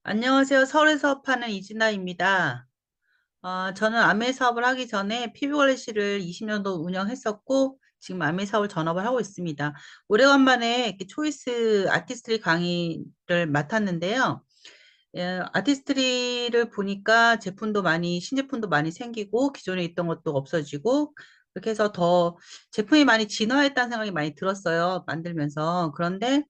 안녕하세요. 서울에서 파는 이진아입니다. 저는 아메 사업을 하기 전에 피부관리실을 20년도 운영했었고, 지금 아메 사업을 전업을 하고 있습니다. 오래간만에 이렇게 초이스 아티스트리 강의를 맡았는데요. 아티스트리를 보니까 신제품도 많이 생기고, 기존에 있던 것도 없어지고, 그렇게 해서 더 제품이 많이 진화했다는 생각이 많이 들었어요. 만들면서. 그런데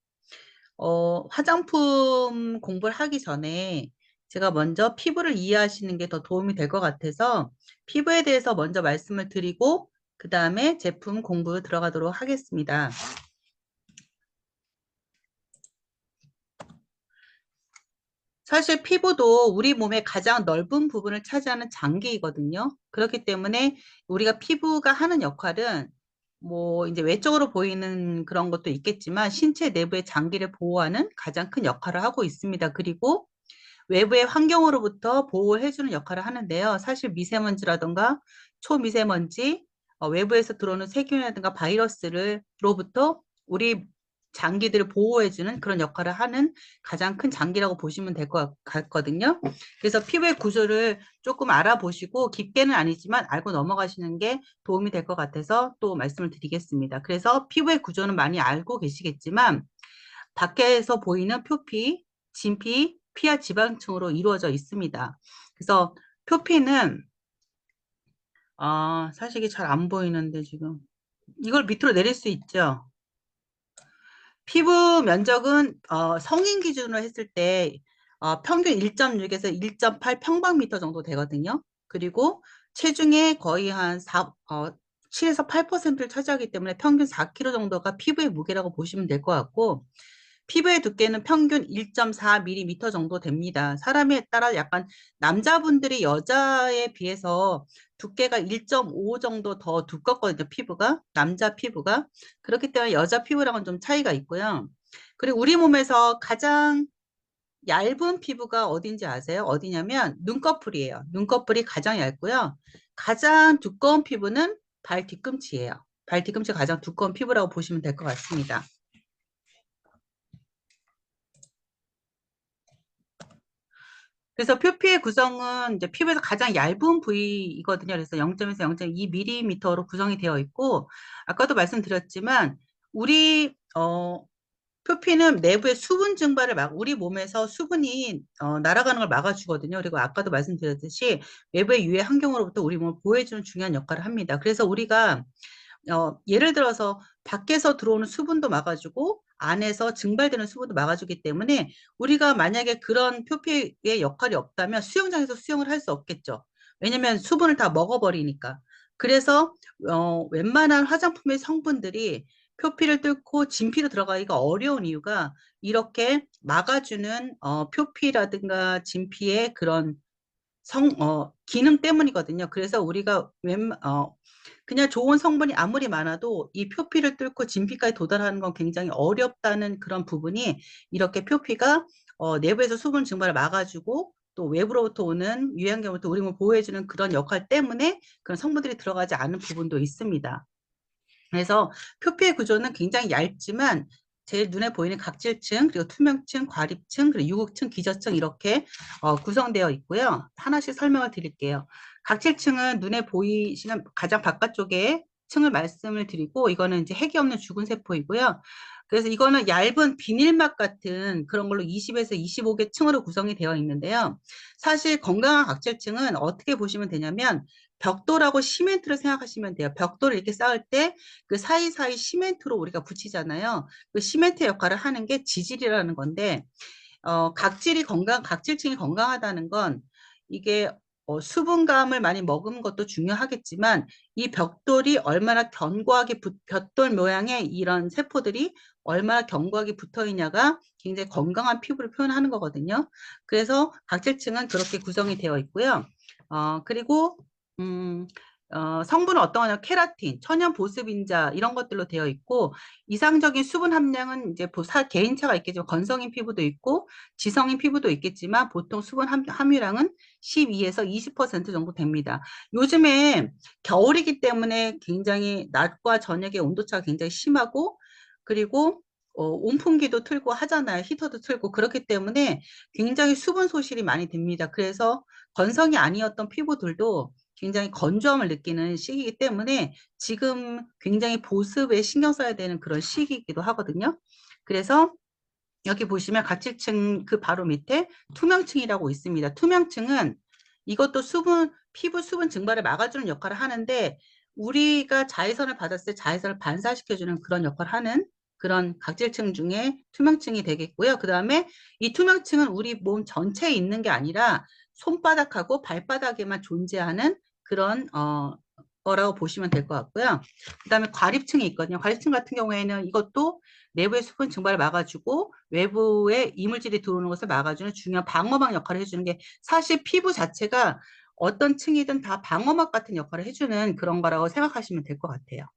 화장품 공부를 하기 전에 제가 먼저 피부를 이해하시는 게 더 도움이 될 것 같아서 피부에 대해서 먼저 말씀을 드리고 그 다음에 제품 공부 들어가도록 하겠습니다. 사실 피부도 우리 몸의 가장 넓은 부분을 차지하는 장기이거든요. 그렇기 때문에 우리가 피부가 하는 역할은 뭐 이제 외적으로 보이는 그런 것도 있겠지만 신체 내부의 장기를 보호하는 가장 큰 역할을 하고 있습니다. 그리고 외부의 환경으로부터 보호해주는 역할을 하는데요. 사실 미세먼지라든가 초미세먼지, 외부에서 들어오는 세균이라든가 바이러스로부터 우리 장기들을 보호해주는 그런 역할을 하는 가장 큰 장기라고 보시면 될 것 같거든요. 그래서 피부의 구조를 조금 알아보시고 깊게는 아니지만 알고 넘어가시는 게 도움이 될 것 같아서 또 말씀을 드리겠습니다. 그래서 피부의 구조는 많이 알고 계시겠지만 밖에서 보이는 표피, 진피, 피하 지방층으로 이루어져 있습니다. 그래서 표피는 사실 이게 잘 안 보이는데 지금 이걸 밑으로 내릴 수 있죠. 피부 면적은 성인 기준으로 했을 때 평균 1.6에서 1.8 평방미터 정도 되거든요. 그리고 체중의 거의 한 7에서 8%를 차지하기 때문에 평균 4kg 정도가 피부의 무게라고 보시면 될 것 같고 피부의 두께는 평균 1.4mm 정도 됩니다. 사람에 따라 약간 남자분들이 여자에 비해서 두께가 1.5 정도 더 두껍거든요, 피부가. 남자 피부가. 그렇기 때문에 여자 피부랑은 좀 차이가 있고요. 그리고 우리 몸에서 가장 얇은 피부가 어딘지 아세요? 어디냐면 눈꺼풀이에요. 눈꺼풀이 가장 얇고요. 가장 두꺼운 피부는 발 뒤꿈치예요. 발 뒤꿈치가 가장 두꺼운 피부라고 보시면 될 것 같습니다. 그래서 표피의 구성은 이제 피부에서 가장 얇은 부위이거든요. 그래서 0.에서 0.2mm로 구성이 되어 있고, 아까도 말씀드렸지만, 우리, 표피는 내부의 수분 증발을 우리 몸에서 수분이 날아가는 걸 막아주거든요. 그리고 아까도 말씀드렸듯이 외부의 유해 환경으로부터 우리 몸을 보호해주는 중요한 역할을 합니다. 그래서 우리가 예를 들어서 밖에서 들어오는 수분도 막아주고 안에서 증발되는 수분도 막아주기 때문에 우리가 만약에 그런 표피의 역할이 없다면 수영장에서 수영을 할 수 없겠죠. 왜냐면 수분을 다 먹어버리니까. 그래서 웬만한 화장품의 성분들이 표피를 뚫고 진피로 들어가기가 어려운 이유가 이렇게 막아주는 표피라든가 진피의 그런 기능 때문이거든요. 그래서 우리가 그냥 좋은 성분이 아무리 많아도 이 표피를 뚫고 진피까지 도달하는 건 굉장히 어렵다는 그런 부분이 이렇게 표피가 내부에서 수분 증발을 막아주고 또 외부로부터 오는 유해환경부터 우리 몸을 보호해주는 그런 역할 때문에 그런 성분들이 들어가지 않은 부분도 있습니다. 그래서 표피의 구조는 굉장히 얇지만 제일 눈에 보이는 각질층, 그리고 투명층, 과립층, 그리고 유국층, 기저층 이렇게 구성되어 있고요. 하나씩 설명을 드릴게요. 각질층은 눈에 보이시는 가장 바깥쪽에 층을 말씀을 드리고 이거는 이제 핵이 없는 죽은 세포이고요. 그래서 이거는 얇은 비닐막 같은 그런 걸로 20에서 25개 층으로 구성이 되어 있는데요. 사실 건강한 각질층은 어떻게 보시면 되냐면 벽돌하고 시멘트를 생각하시면 돼요. 벽돌을 이렇게 쌓을 때 그 사이사이 시멘트로 우리가 붙이잖아요. 그 시멘트 역할을 하는 게 지질이라는 건데, 각질층이 건강하다는 건 이게 수분감을 많이 먹은 것도 중요하겠지만 이 벽돌이 얼마나 벽돌 모양의 이런 세포들이 얼마나 견고하게 붙어 있냐가 굉장히 건강한 피부를 표현하는 거거든요. 그래서 각질층은 그렇게 구성이 되어 있고요. 그리고 음, 성분은 어떤 거냐면 케라틴, 천연 보습인자 이런 것들로 되어 있고 이상적인 수분 함량은 이제 개인차가 있겠지만 건성인 피부도 있고 지성인 피부도 있겠지만 보통 수분 함유량은 12에서 20% 정도 됩니다. 요즘에 겨울이기 때문에 굉장히 낮과 저녁의 온도차가 굉장히 심하고 그리고 온풍기도 틀고 하잖아요. 히터도 틀고. 그렇기 때문에 굉장히 수분 소실이 많이 됩니다. 그래서 건성이 아니었던 피부들도 굉장히 건조함을 느끼는 시기이기 때문에 지금 굉장히 보습에 신경 써야 되는 그런 시기이기도 하거든요. 그래서 여기 보시면 각질층 그 바로 밑에 투명층이라고 있습니다. 투명층은 이것도 피부 수분 증발을 막아주는 역할을 하는데 우리가 자외선을 받았을 때 자외선을 반사시켜주는 그런 역할을 하는 그런 각질층 중에 투명층이 되겠고요. 그 다음에 이 투명층은 우리 몸 전체에 있는 게 아니라 손바닥하고 발바닥에만 존재하는 그런 거라고 보시면 될 것 같고요. 그 다음에 과립층이 있거든요. 과립층 같은 경우에는 이것도 내부의 수분 증발을 막아주고 외부에 이물질이 들어오는 것을 막아주는 중요한 방어막 역할을 해주는 게 사실 피부 자체가 어떤 층이든 다 방어막 같은 역할을 해주는 그런 거라고 생각하시면 될 것 같아요.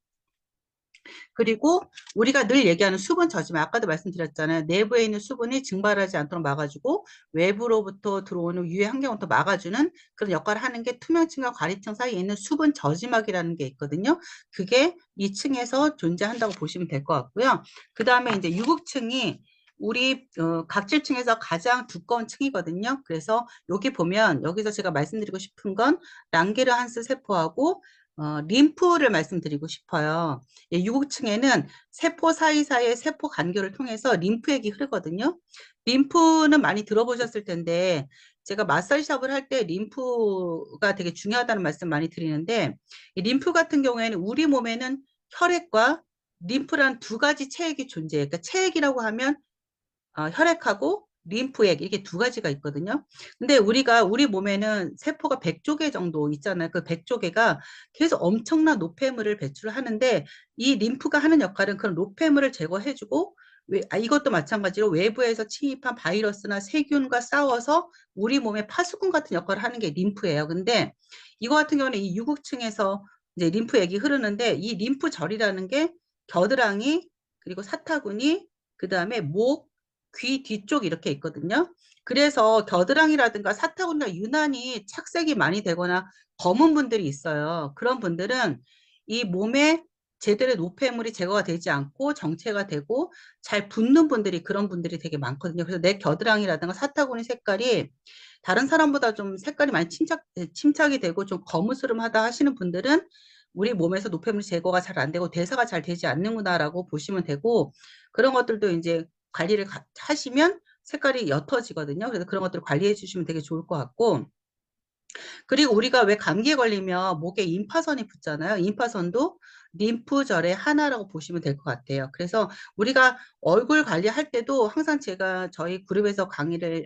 그리고 우리가 늘 얘기하는 수분 저지마 아까도 말씀드렸잖아요. 내부에 있는 수분이 증발하지 않도록 막아주고 외부로부터 들어오는 유해 환경부터 막아주는 그런 역할을 하는 게 투명층과 과립층 사이에 있는 수분 저지막이라는 게 있거든요. 그게 이 층에서 존재한다고 보시면 될 것 같고요. 그 다음에 이제 유국층이 우리 각질층에서 가장 두꺼운 층이거든요. 그래서 여기 보면 여기서 제가 말씀드리고 싶은 건 랑게르한스 세포하고 림프를 말씀드리고 싶어요. 예, 유국층에는 세포 사이사이의 세포 간교를 통해서 림프액이 흐르거든요. 림프는 많이 들어보셨을 텐데 제가 마사지샵을 할 때 림프가 되게 중요하다는 말씀 많이 드리는데 이 림프 같은 경우에는 우리 몸에는 혈액과 림프란 두 가지 체액이 존재해요. 그러니까 체액이라고 하면 혈액하고 림프액 이게 두 가지가 있거든요. 근데 우리 몸에는 세포가 100조 개 정도 있잖아요. 그 100조 개가 계속 엄청난 노폐물을 배출을 하는데 이 림프가 하는 역할은 그런 노폐물을 제거해주고 이것도 마찬가지로 외부에서 침입한 바이러스나 세균과 싸워서 우리 몸에 파수꾼 같은 역할을 하는 게 림프예요. 근데 이거 같은 경우는 이 유국층에서 이제 림프액이 흐르는데 이 림프절이라는 게 겨드랑이 그리고 사타구니 그 다음에 목 귀 뒤쪽 이렇게 있거든요. 그래서 겨드랑이라든가 사타구니가 유난히 착색이 많이 되거나 검은 분들이 있어요. 그런 분들은 이 몸에 제대로 노폐물이 제거가 되지 않고 정체가 되고 잘 붓는 분들이 그런 분들이 되게 많거든요. 그래서 내 겨드랑이라든가 사타구니 색깔이 다른 사람보다 좀 색깔이 많이 침착이 되고 좀 거무스름하다 하시는 분들은 우리 몸에서 노폐물 제거가 잘 안 되고 대사가 잘 되지 않는구나라고 보시면 되고 그런 것들도 이제 관리를 하시면 색깔이 옅어지거든요. 그래서 그런 것들을 관리해 주시면 되게 좋을 것 같고 그리고 우리가 왜 감기에 걸리면 목에 임파선이 붙잖아요. 임파선도 림프절의 하나라고 보시면 될 것 같아요. 그래서 우리가 얼굴 관리할 때도 항상 제가 저희 그룹에서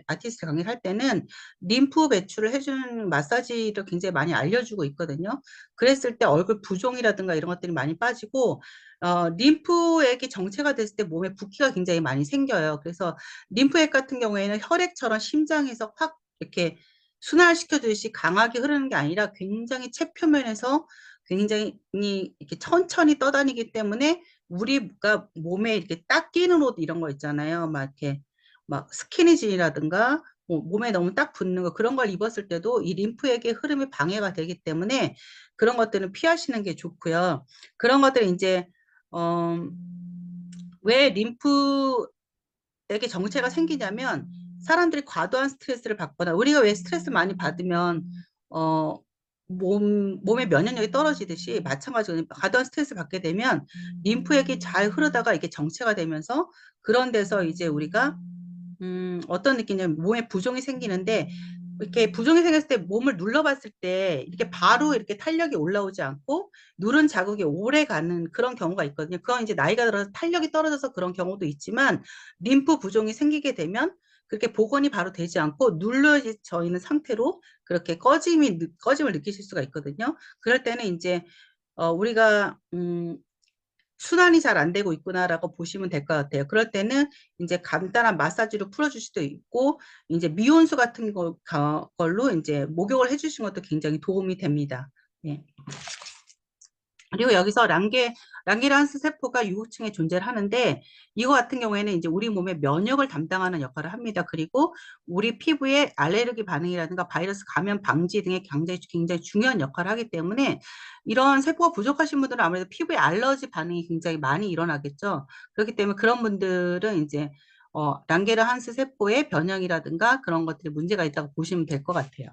아티스트 강의를 할 때는 림프 배출을 해주는 마사지를 굉장히 많이 알려주고 있거든요. 그랬을 때 얼굴 부종이라든가 이런 것들이 많이 빠지고 림프액이 정체가 됐을 때 몸에 붓기가 굉장히 많이 생겨요. 그래서 림프액 같은 경우에는 혈액처럼 심장에서 확 이렇게 순환시켜주듯이 강하게 흐르는 게 아니라 굉장히 체표면에서 굉장히 이렇게 천천히 떠다니기 때문에 우리가 몸에 이렇게 딱 끼는 옷 이런 거 있잖아요. 막 이렇게 막 스키니진이라든가 뭐 몸에 너무 딱 붙는 거 그런 걸 입었을 때도 이 림프액의 흐름이 방해가 되기 때문에 그런 것들은 피하시는 게 좋고요. 그런 것들은 이제 어, 왜 림프액의 정체가 생기냐면 사람들이 과도한 스트레스를 받거나 우리가 왜 스트레스 많이 받으면 어 몸의 면역력이 떨어지듯이 마찬가지로 과도한 스트레스 받게 되면 림프액이 잘 흐르다가 이게 정체가 되면서 그런 데서 이제 우리가 어떤 느낌이냐면 몸에 부종이 생기는데 이렇게 부종이 생겼을 때 몸을 눌러봤을 때 이렇게 바로 이렇게 탄력이 올라오지 않고 누른 자국이 오래 가는 그런 경우가 있거든요. 그건 이제 나이가 들어서 탄력이 떨어져서 그런 경우도 있지만 림프 부종이 생기게 되면 그렇게 복원이 바로 되지 않고 눌러져 있는 상태로 그렇게 꺼짐을 느끼실 수가 있거든요. 그럴 때는 이제 우리가 순환이 잘 안 되고 있구나라고 보시면 될 것 같아요. 그럴 때는 이제 간단한 마사지로 풀어줄 수도 있고, 이제 미온수 같은 걸로 이제 목욕을 해주신 것도 굉장히 도움이 됩니다. 예. 그리고 여기서 랑게르한스 세포가 유구층에 존재를 하는데 이거 같은 경우에는 이제 우리 몸의 면역을 담당하는 역할을 합니다. 그리고 우리 피부의 알레르기 반응이라든가 바이러스 감염 방지 등의 굉장히 중요한 역할을 하기 때문에 이런 세포가 부족하신 분들은 아무래도 피부에 알러지 반응이 굉장히 많이 일어나겠죠. 그렇기 때문에 그런 분들은 이제 랑게르한스 세포의 변형이라든가 그런 것들이 문제가 있다고 보시면 될 것 같아요.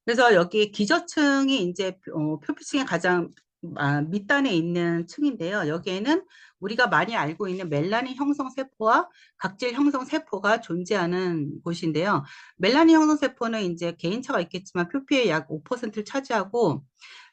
그래서 여기 기저층이 이제 표피층의 가장 밑단에 있는 층인데요. 여기에는 우리가 많이 알고 있는 멜라닌 형성 세포와 각질 형성 세포가 존재하는 곳인데요. 멜라닌 형성 세포는 이제 개인차가 있겠지만 표피의 약 5%를 차지하고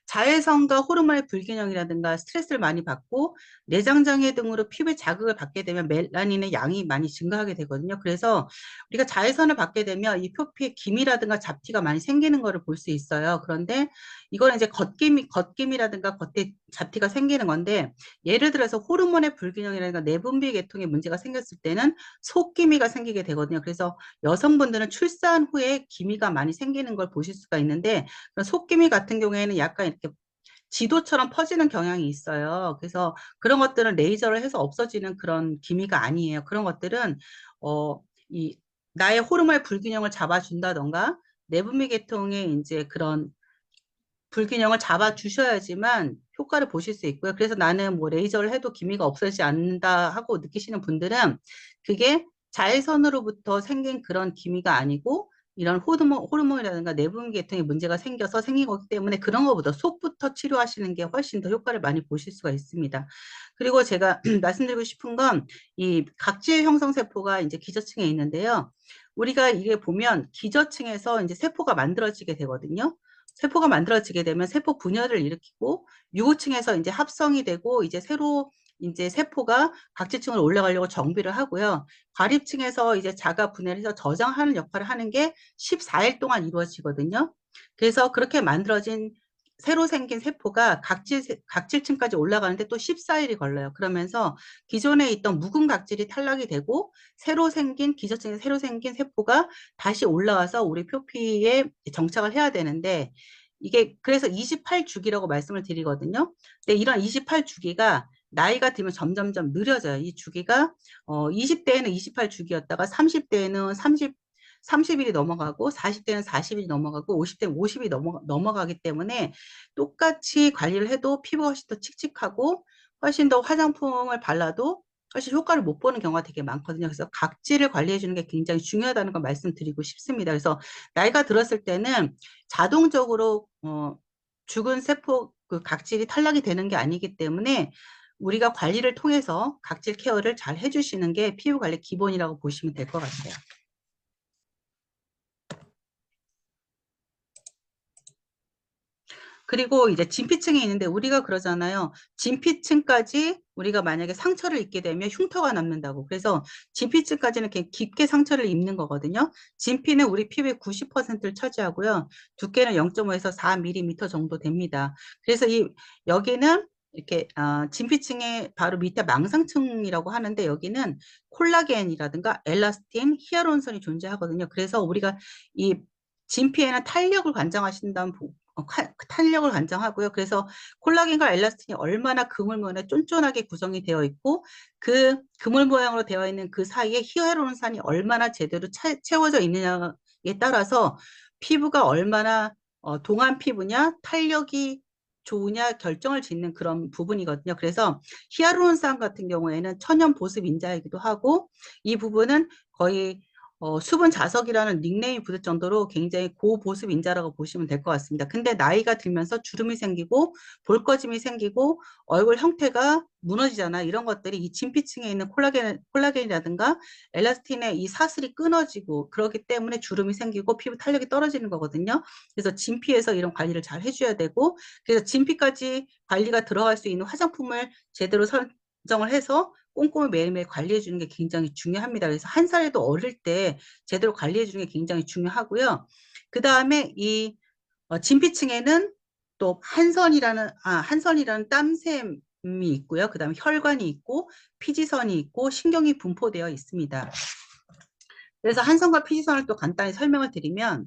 자외선과 호르몬의 불균형이라든가 스트레스를 많이 받고 내장장애 등으로 피부에 자극을 받게 되면 멜라닌의 양이 많이 증가하게 되거든요. 그래서 우리가 자외선을 받게 되면 이 표피에 기미라든가 잡티가 많이 생기는 것을 볼 수 있어요. 그런데 이거는 이제 겉기미라든가 겉에 잡티가 생기는 건데 예를 들어서 호르몬의 불균형이라든가 내분비 계통에 문제가 생겼을 때는 속기미가 생기게 되거든요. 그래서 여성분들은 출산 후에 기미가 많이 생기는 걸 보실 수가 있는데 속기미 같은 경우에는 약간 이렇게 지도처럼 퍼지는 경향이 있어요. 그래서 그런 것들은 레이저를 해서 없어지는 그런 기미가 아니에요. 그런 것들은 이 나의 호르몬의 불균형을 잡아준다던가 내분비 계통의 이제 그런 불균형을 잡아주셔야지만 효과를 보실 수 있고요. 그래서 나는 뭐 레이저를 해도 기미가 없어지지 않는다 하고 느끼시는 분들은 그게 자외선으로부터 생긴 그런 기미가 아니고 이런 호르몬이라든가 내분 계통에 문제가 생겨서 생긴 거기 때문에 그런 것보다 속부터 치료하시는 게 훨씬 더 효과를 많이 보실 수가 있습니다. 그리고 제가 말씀드리고 싶은 건 이 각질 형성 세포가 이제 기저층에 있는데요. 우리가 이게 보면 기저층에서 이제 세포가 만들어지게 되거든요. 세포가 만들어지게 되면 세포 분열을 일으키고 유구층에서 이제 합성이 되고 이제 새로 이제 세포가 각질층으로 올라가려고 정비를 하고요. 과립층에서 이제 자가 분해해서 저장하는 역할을 하는 게 14일 동안 이루어지거든요. 그래서 그렇게 만들어진 새로 생긴 세포가 각질층까지 올라가는데 또 14일이 걸려요. 그러면서 기존에 있던 묵은 각질이 탈락이 되고 기저층에 새로 생긴 세포가 다시 올라와서 우리 표피에 정착을 해야 되는데 이게 그래서 28주기라고 말씀을 드리거든요. 근데 이런 28주기가 나이가 들면 점점점 느려져요. 이 주기가 20대에는 28주기였다가 30대에는 30일이 넘어가고 40대는 40일이 넘어가고 50대는 50일이 넘어가기 때문에 똑같이 관리를 해도 피부가 훨씬 더 칙칙하고 훨씬 더 화장품을 발라도 훨씬 효과를 못 보는 경우가 되게 많거든요. 그래서 각질을 관리해 주는 게 굉장히 중요하다는 걸 말씀드리고 싶습니다. 그래서 나이가 들었을 때는 자동적으로 죽은 세포 그 각질이 탈락이 되는 게 아니기 때문에 우리가 관리를 통해서 각질 케어를 잘 해주시는 게 피부 관리 기본이라고 보시면 될 것 같아요. 그리고 이제 진피층이 있는데 우리가 그러잖아요. 진피층까지 우리가 만약에 상처를 입게 되면 흉터가 남는다고. 그래서 진피층까지는 이렇게 깊게 상처를 입는 거거든요. 진피는 우리 피부의 90%를 차지하고요. 두께는 0.5에서 4mm 정도 됩니다. 그래서 여기는 이렇게 진피층의 바로 밑에 망상층이라고 하는데 여기는 콜라겐이라든가 엘라스틴, 히아루론산이 존재하거든요. 그래서 우리가 이 진피에는 탄력을 관장하고요. 그래서 콜라겐과 엘라스틴이 얼마나 그물 모양에 쫀쫀하게 구성이 되어 있고 그 그물 모양으로 되어 있는 그 사이에 히알루론산이 얼마나 제대로 채워져 있느냐에 따라서 피부가 얼마나 동안 피부냐 탄력이 좋으냐 결정을 짓는 그런 부분이거든요. 그래서 히알루론산 같은 경우에는 천연 보습 인자이기도 하고 이 부분은 거의 수분 자석이라는 닉네임이 붙을 정도로 굉장히 고보습 인자라고 보시면 될 것 같습니다. 근데 나이가 들면서 주름이 생기고 볼거짐이 생기고 얼굴 형태가 무너지잖아. 이런 것들이 이 진피층에 있는 콜라겐이라든가 엘라스틴의 이 사슬이 끊어지고 그렇기 때문에 주름이 생기고 피부 탄력이 떨어지는 거거든요. 그래서 진피에서 이런 관리를 잘 해줘야 되고 그래서 진피까지 관리가 들어갈 수 있는 화장품을 제대로 선정을 해서 꼼꼼히 매일매일 관리해 주는 게 굉장히 중요합니다. 그래서 한 살에도 어릴 때 제대로 관리해 주는 게 굉장히 중요하고요. 그 다음에 이 진피층에는 또 한선이라는 땀샘이 있고요. 그 다음에 혈관이 있고 피지선이 있고 신경이 분포되어 있습니다. 그래서 한선과 피지선을 또 간단히 설명을 드리면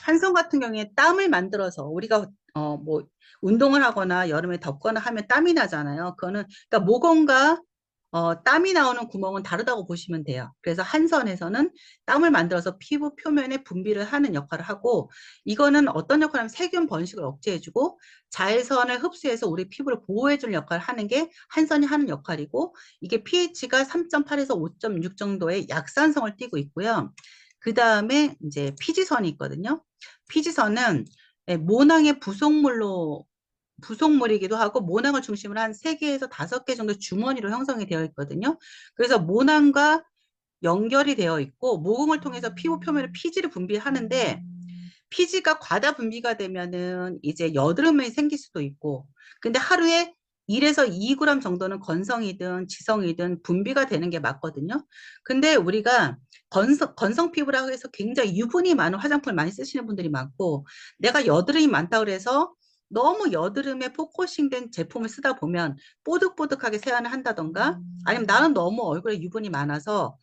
한성 같은 경우에 땀을 만들어서 우리가 뭐 운동을 하거나 여름에 덥거나 하면 땀이 나잖아요. 그거는 그러니까 모공과 땀이 나오는 구멍은 다르다고 보시면 돼요. 그래서 한선에서는 땀을 만들어서 피부 표면에 분비를 하는 역할을 하고, 이거는 어떤 역할을 하면 세균 번식을 억제해주고 자외선을 흡수해서 우리 피부를 보호해주는 역할을 하는 게 한선이 하는 역할이고, 이게 pH가 3.8에서 5.6 정도의 약산성을 띠고 있고요. 그 다음에 이제 피지선이 있거든요. 피지선은 모낭의 부속물이기도 하고 모낭을 중심으로 한 3개에서 5개 정도 주머니로 형성이 되어 있거든요. 그래서 모낭과 연결이 되어 있고 모공을 통해서 피부 표면에 피지를 분비하는데, 피지가 과다 분비가 되면은 이제 여드름이 생길 수도 있고, 근데 하루에 1에서 2g 정도는 건성이든 지성이든 분비가 되는 게 맞거든요. 근데 우리가 건성 피부라고 해서 굉장히 유분이 많은 화장품을 많이 쓰시는 분들이 많고, 내가 여드름이 많다 그래서 너무 여드름에 포커싱된 제품을 쓰다 보면 뽀득뽀득하게 세안을 한다던가, 아니면 나는 너무 얼굴에 유분이 많아서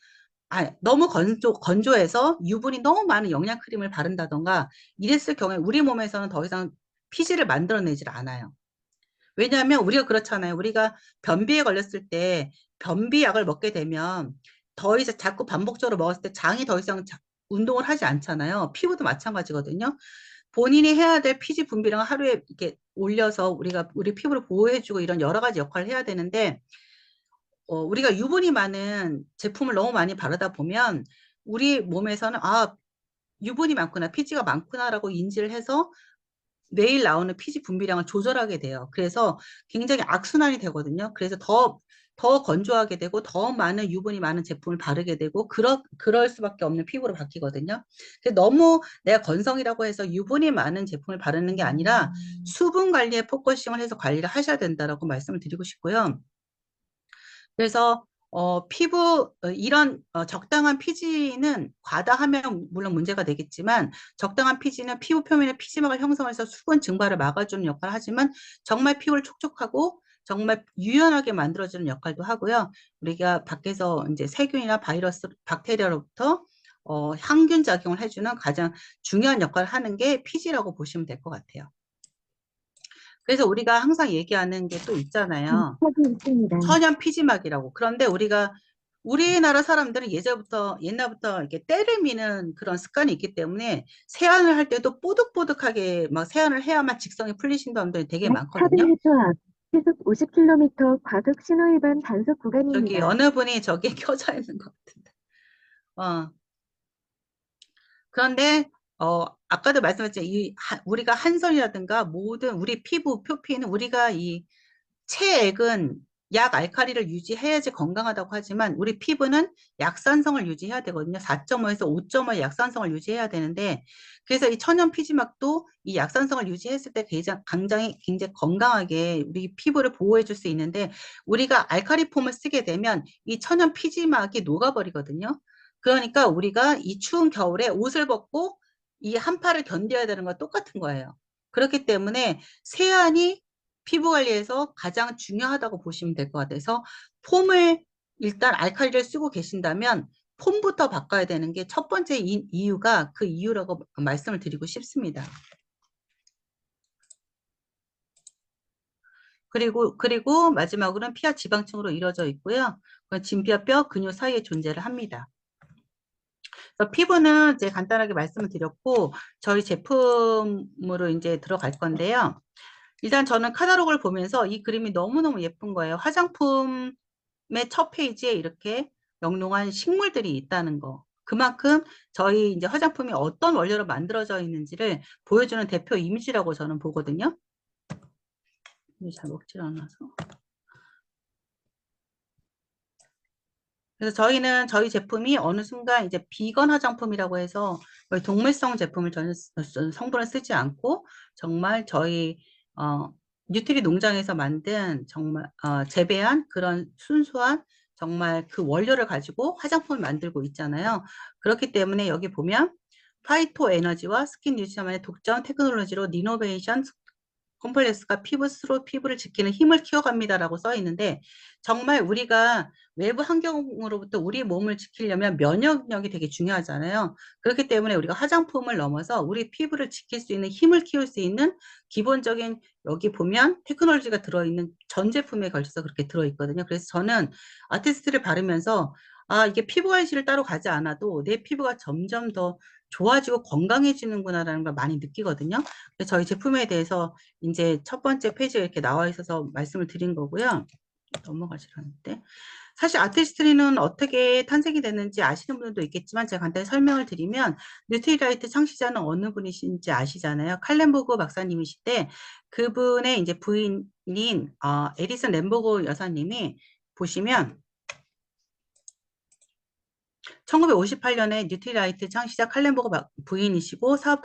너무 건조해서 유분이 너무 많은 영양 크림을 바른다던가 이랬을 경우에 우리 몸에서는 더 이상 피지를 만들어내질 않아요. 왜냐하면 우리가 그렇잖아요. 우리가 변비에 걸렸을 때 변비약을 먹게 되면 더 이상 자꾸 반복적으로 먹었을 때 장이 더 이상 운동을 하지 않잖아요. 피부도 마찬가지거든요. 본인이 해야 될 피지 분비量하루에 이렇게 올려서 우리가 우리 피부를 보호해주고 이런 여러 가지 역할을 해야 되는데, 우리가 유분이 많은 제품을 너무 많이 바르다 보면 우리 몸에서는 유분이 많구나, 피지가 많구나라고 인지를 해서 매일 나오는 피지 분비량을 조절하게 돼요. 그래서 굉장히 악순환이 되거든요. 그래서 더 건조하게 되고 더 많은 유분이 많은 제품을 바르게 되고 그럴 수밖에 없는 피부로 바뀌거든요. 너무 내가 건성이라고 해서 유분이 많은 제품을 바르는 게 아니라 수분 관리에 포커싱을 해서 관리를 하셔야 된다라고 말씀을 드리고 싶고요. 그래서 이런 적당한 피지는 과다하면 물론 문제가 되겠지만, 적당한 피지는 피부 표면에 피지막을 형성해서 수분 증발을 막아주는 역할을 하지만 정말 피부를 촉촉하고 정말 유연하게 만들어주는 역할도 하고요. 우리가 밖에서 이제 세균이나 바이러스, 박테리아로부터 항균 작용을 해주는 가장 중요한 역할을 하는 게 피지라고 보시면 될 것 같아요. 그래서 우리가 항상 얘기하는 게 또 있잖아요. 천연 피지막이라고. 그런데 우리나라 사람들은 옛날부터 이렇게 때를 미는 그런 습관이 있기 때문에 세안을 할 때도 뽀득뽀득하게 막 세안을 해야만 직성이 풀리신 분들이 되게 많거든요. 400m 앞 시속 50km 과속 신호 위반 단속 저기 구간입니다. 어느 분이 저기 켜져 있는 것 같은데. 어. 그런데 아까도 말씀했지만 우리가 한선이라든가 모든 우리 피부 표피는 우리가 이 체액은 약 알칼리를 유지해야지 건강하다고 하지만 우리 피부는 약산성을 유지해야 되거든요. 4.5에서 5.5의 약산성을 유지해야 되는데, 그래서 이 천연 피지막도 이 약산성을 유지했을 때 굉장히 건강하게 우리 피부를 보호해 줄 수 있는데, 우리가 알칼리 폼을 쓰게 되면 이 천연 피지막이 녹아버리거든요. 그러니까 우리가 이 추운 겨울에 옷을 벗고 이 한파를 견뎌야 되는 건 똑같은 거예요. 그렇기 때문에 세안이 피부 관리에서 가장 중요하다고 보시면 될 것 같아서, 폼을 일단 알칼리를 쓰고 계신다면 폼부터 바꿔야 되는 게 첫 번째 이유가 그 이유라고 말씀을 드리고 싶습니다. 그리고 마지막으로는 피하 지방층으로 이루어져 있고요. 진피와 뼈, 근육 사이에 존재를 합니다. 그래서 피부는 이제 간단하게 말씀을 드렸고, 저희 제품으로 이제 들어갈 건데요. 일단 저는 카탈로그를 보면서 이 그림이 너무너무 예쁜 거예요. 화장품의 첫 페이지에 이렇게 영롱한 식물들이 있다는 거. 그만큼 저희 이제 화장품이 어떤 원료로 만들어져 있는지를 보여주는 대표 이미지라고 저는 보거든요. 잘 먹질 않아서. 그래서 저희 제품이 어느 순간 이제 비건 화장품이라고 해서 거의 동물성 제품을 저는 성분을 쓰지 않고 정말 저희 뉴트리 농장에서 만든 정말 재배한 그런 순수한 정말 그 원료를 가지고 화장품을 만들고 있잖아요. 그렇기 때문에 여기 보면 파이토 에너지와 스킨 뉴트리션의 독점 테크놀로지로 리노베이션 콤플렉스가 피부 스스로 피부를 지키는 힘을 키워갑니다라고 써 있는데 정말 우리가 외부 환경으로부터 우리 몸을 지키려면 면역력이 되게 중요하잖아요. 그렇기 때문에 우리가 화장품을 넘어서 우리 피부를 지킬 수 있는 힘을 키울 수 있는 기본적인 여기 보면 테크놀로지가 들어있는 전 제품에 걸쳐서 그렇게 들어있거든요. 그래서 저는 아티스트를 바르면서 아, 이게 피부 관리를 따로 가지 않아도 내 피부가 점점 더 좋아지고 건강해지는구나라는 걸 많이 느끼거든요. 그래서 저희 제품에 대해서 이제 첫 번째 페이지에 이렇게 나와 있어서 말씀을 드린 거고요. 넘어가시라는데. 사실 아티스트리는 어떻게 탄생이 됐는지 아시는 분들도 있겠지만 제가 간단히 설명을 드리면 뉴트리라이트 창시자는 어느 분이신지 아시잖아요. 칼렌보그 박사님이시대 그분의 이제 부인인 에디슨 램보그 여사님이 보시면 1958년에 뉴트리라이트 창시자 칼렌보그 부인이시고 사업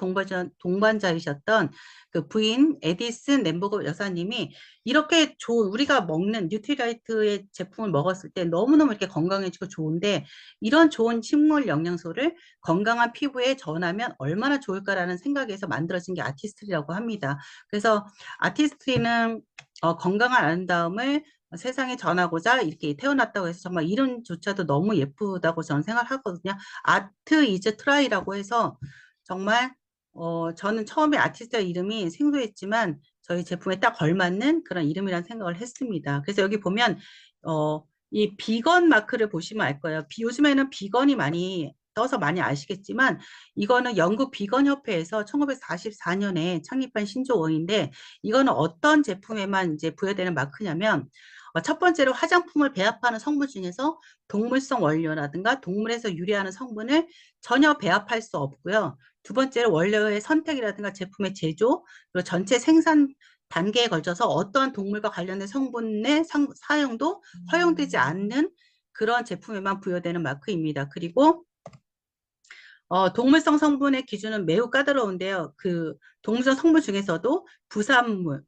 동반자이셨던 그 부인 에디슨 램보그 여사님이 이렇게 좋은 우리가 먹는 뉴트리라이트의 제품을 먹었을 때 너무너무 이렇게 건강해지고 좋은데 이런 좋은 식물 영양소를 건강한 피부에 전하면 얼마나 좋을까라는 생각에서 만들어진 게 아티스트리라고 합니다. 그래서 아티스트리는 건강한 아름다움을 세상에 전하고자 이렇게 태어났다고 해서 정말 이름조차도 너무 예쁘다고 저는 생각하거든요. 아트 이즈 트라이라고 해서 정말 저는 처음에 아티스트 이름이 생소했지만 저희 제품에 딱 걸맞는 그런 이름이라는 생각을 했습니다. 그래서 여기 보면 이 비건 마크를 보시면 알 거예요. 요즘에는 비건이 많이 떠서 많이 아시겠지만 이거는 영국 비건 협회에서 1944년에 창립한 신조어인데 이거는 어떤 제품에만 이제 부여되는 마크냐면 첫 번째로 화장품을 배합하는 성분 중에서 동물성 원료라든가 동물에서 유래하는 성분을 전혀 배합할 수 없고요. 두 번째로 원료의 선택이라든가 제품의 제조, 그리고 전체 생산 단계에 걸쳐서 어떠한 동물과 관련된 성분의 사용도 허용되지 않는 그런 제품에만 부여되는 마크입니다. 그리고 동물성 성분의 기준은 매우 까다로운데요. 그 동물성 성분 중에서도 부산물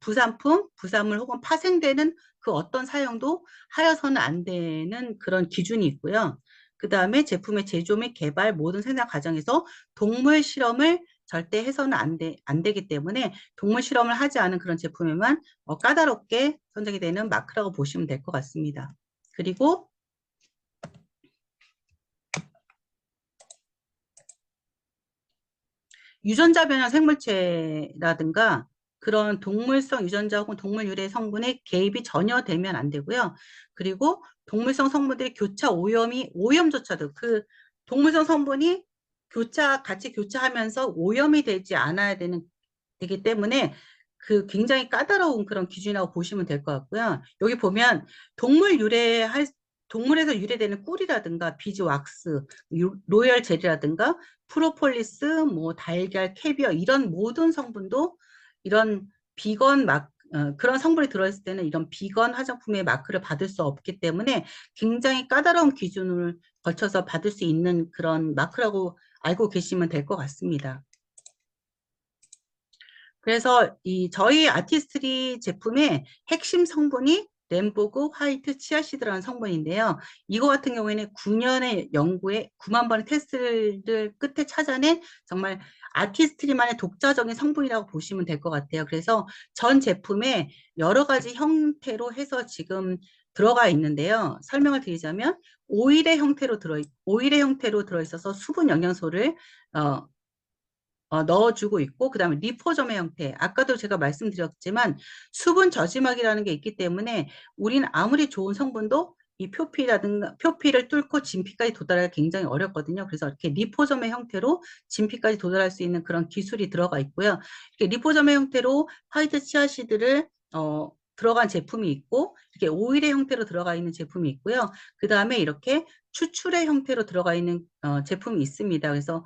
혹은 파생되는 그 어떤 사용도 하여서는 안 되는 그런 기준이 있고요. 그 다음에 제품의 제조 및 개발 모든 생산 과정에서 동물 실험을 절대 해서는 안 되기 때문에 동물 실험을 하지 않은 그런 제품에만 까다롭게 선정이 되는 마크라고 보시면 될 것 같습니다. 그리고 유전자 변형 생물체라든가 그런 동물성 유전자 혹은 동물 유래 성분의 개입이 전혀 되면 안 되고요. 그리고 동물성 성분들의 교차 오염조차도 그 동물성 성분이 같이 교차하면서 오염이 되지 않아야 되기 때문에 그 굉장히 까다로운 그런 기준이라고 보시면 될 것 같고요. 여기 보면 동물에서 유래되는 꿀이라든가 비즈왁스, 로열 젤이라든가 프로폴리스, 뭐 달걀, 캐비어 이런 모든 성분도 이런 그런 성분이 들어있을 때는 이런 비건 화장품의 마크를 받을 수 없기 때문에 굉장히 까다로운 기준을 거쳐서 받을 수 있는 그런 마크라고 알고 계시면 될 것 같습니다. 그래서 저희 아티스트리 제품의 핵심 성분이 램보그 화이트 치아시드라는 성분인데요. 이거 같은 경우에는 9년의 연구에 9만 번의 테스트를 끝에 찾아낸 정말 아티스트리만의 독자적인 성분이라고 보시면 될 것 같아요. 그래서 전 제품에 여러 가지 형태로 해서 지금 들어가 있는데요. 설명을 드리자면 오일의 형태로 들어있어서 수분 영양소를 넣어주고 있고, 그 다음에 리포점의 형태. 아까도 제가 말씀드렸지만 수분 저지막이라는 게 있기 때문에 우린 아무리 좋은 성분도 이 표피를 뚫고 진피까지 도달하기가 굉장히 어렵거든요. 그래서 이렇게 리포점의 형태로 진피까지 도달할 수 있는 그런 기술이 들어가 있고요. 이렇게 리포점의 형태로 화이트 치아시드를 들어간 제품이 있고, 이렇게 오일의 형태로 들어가 있는 제품이 있고요. 그 다음에 이렇게 추출의 형태로 들어가 있는 제품이 있습니다. 그래서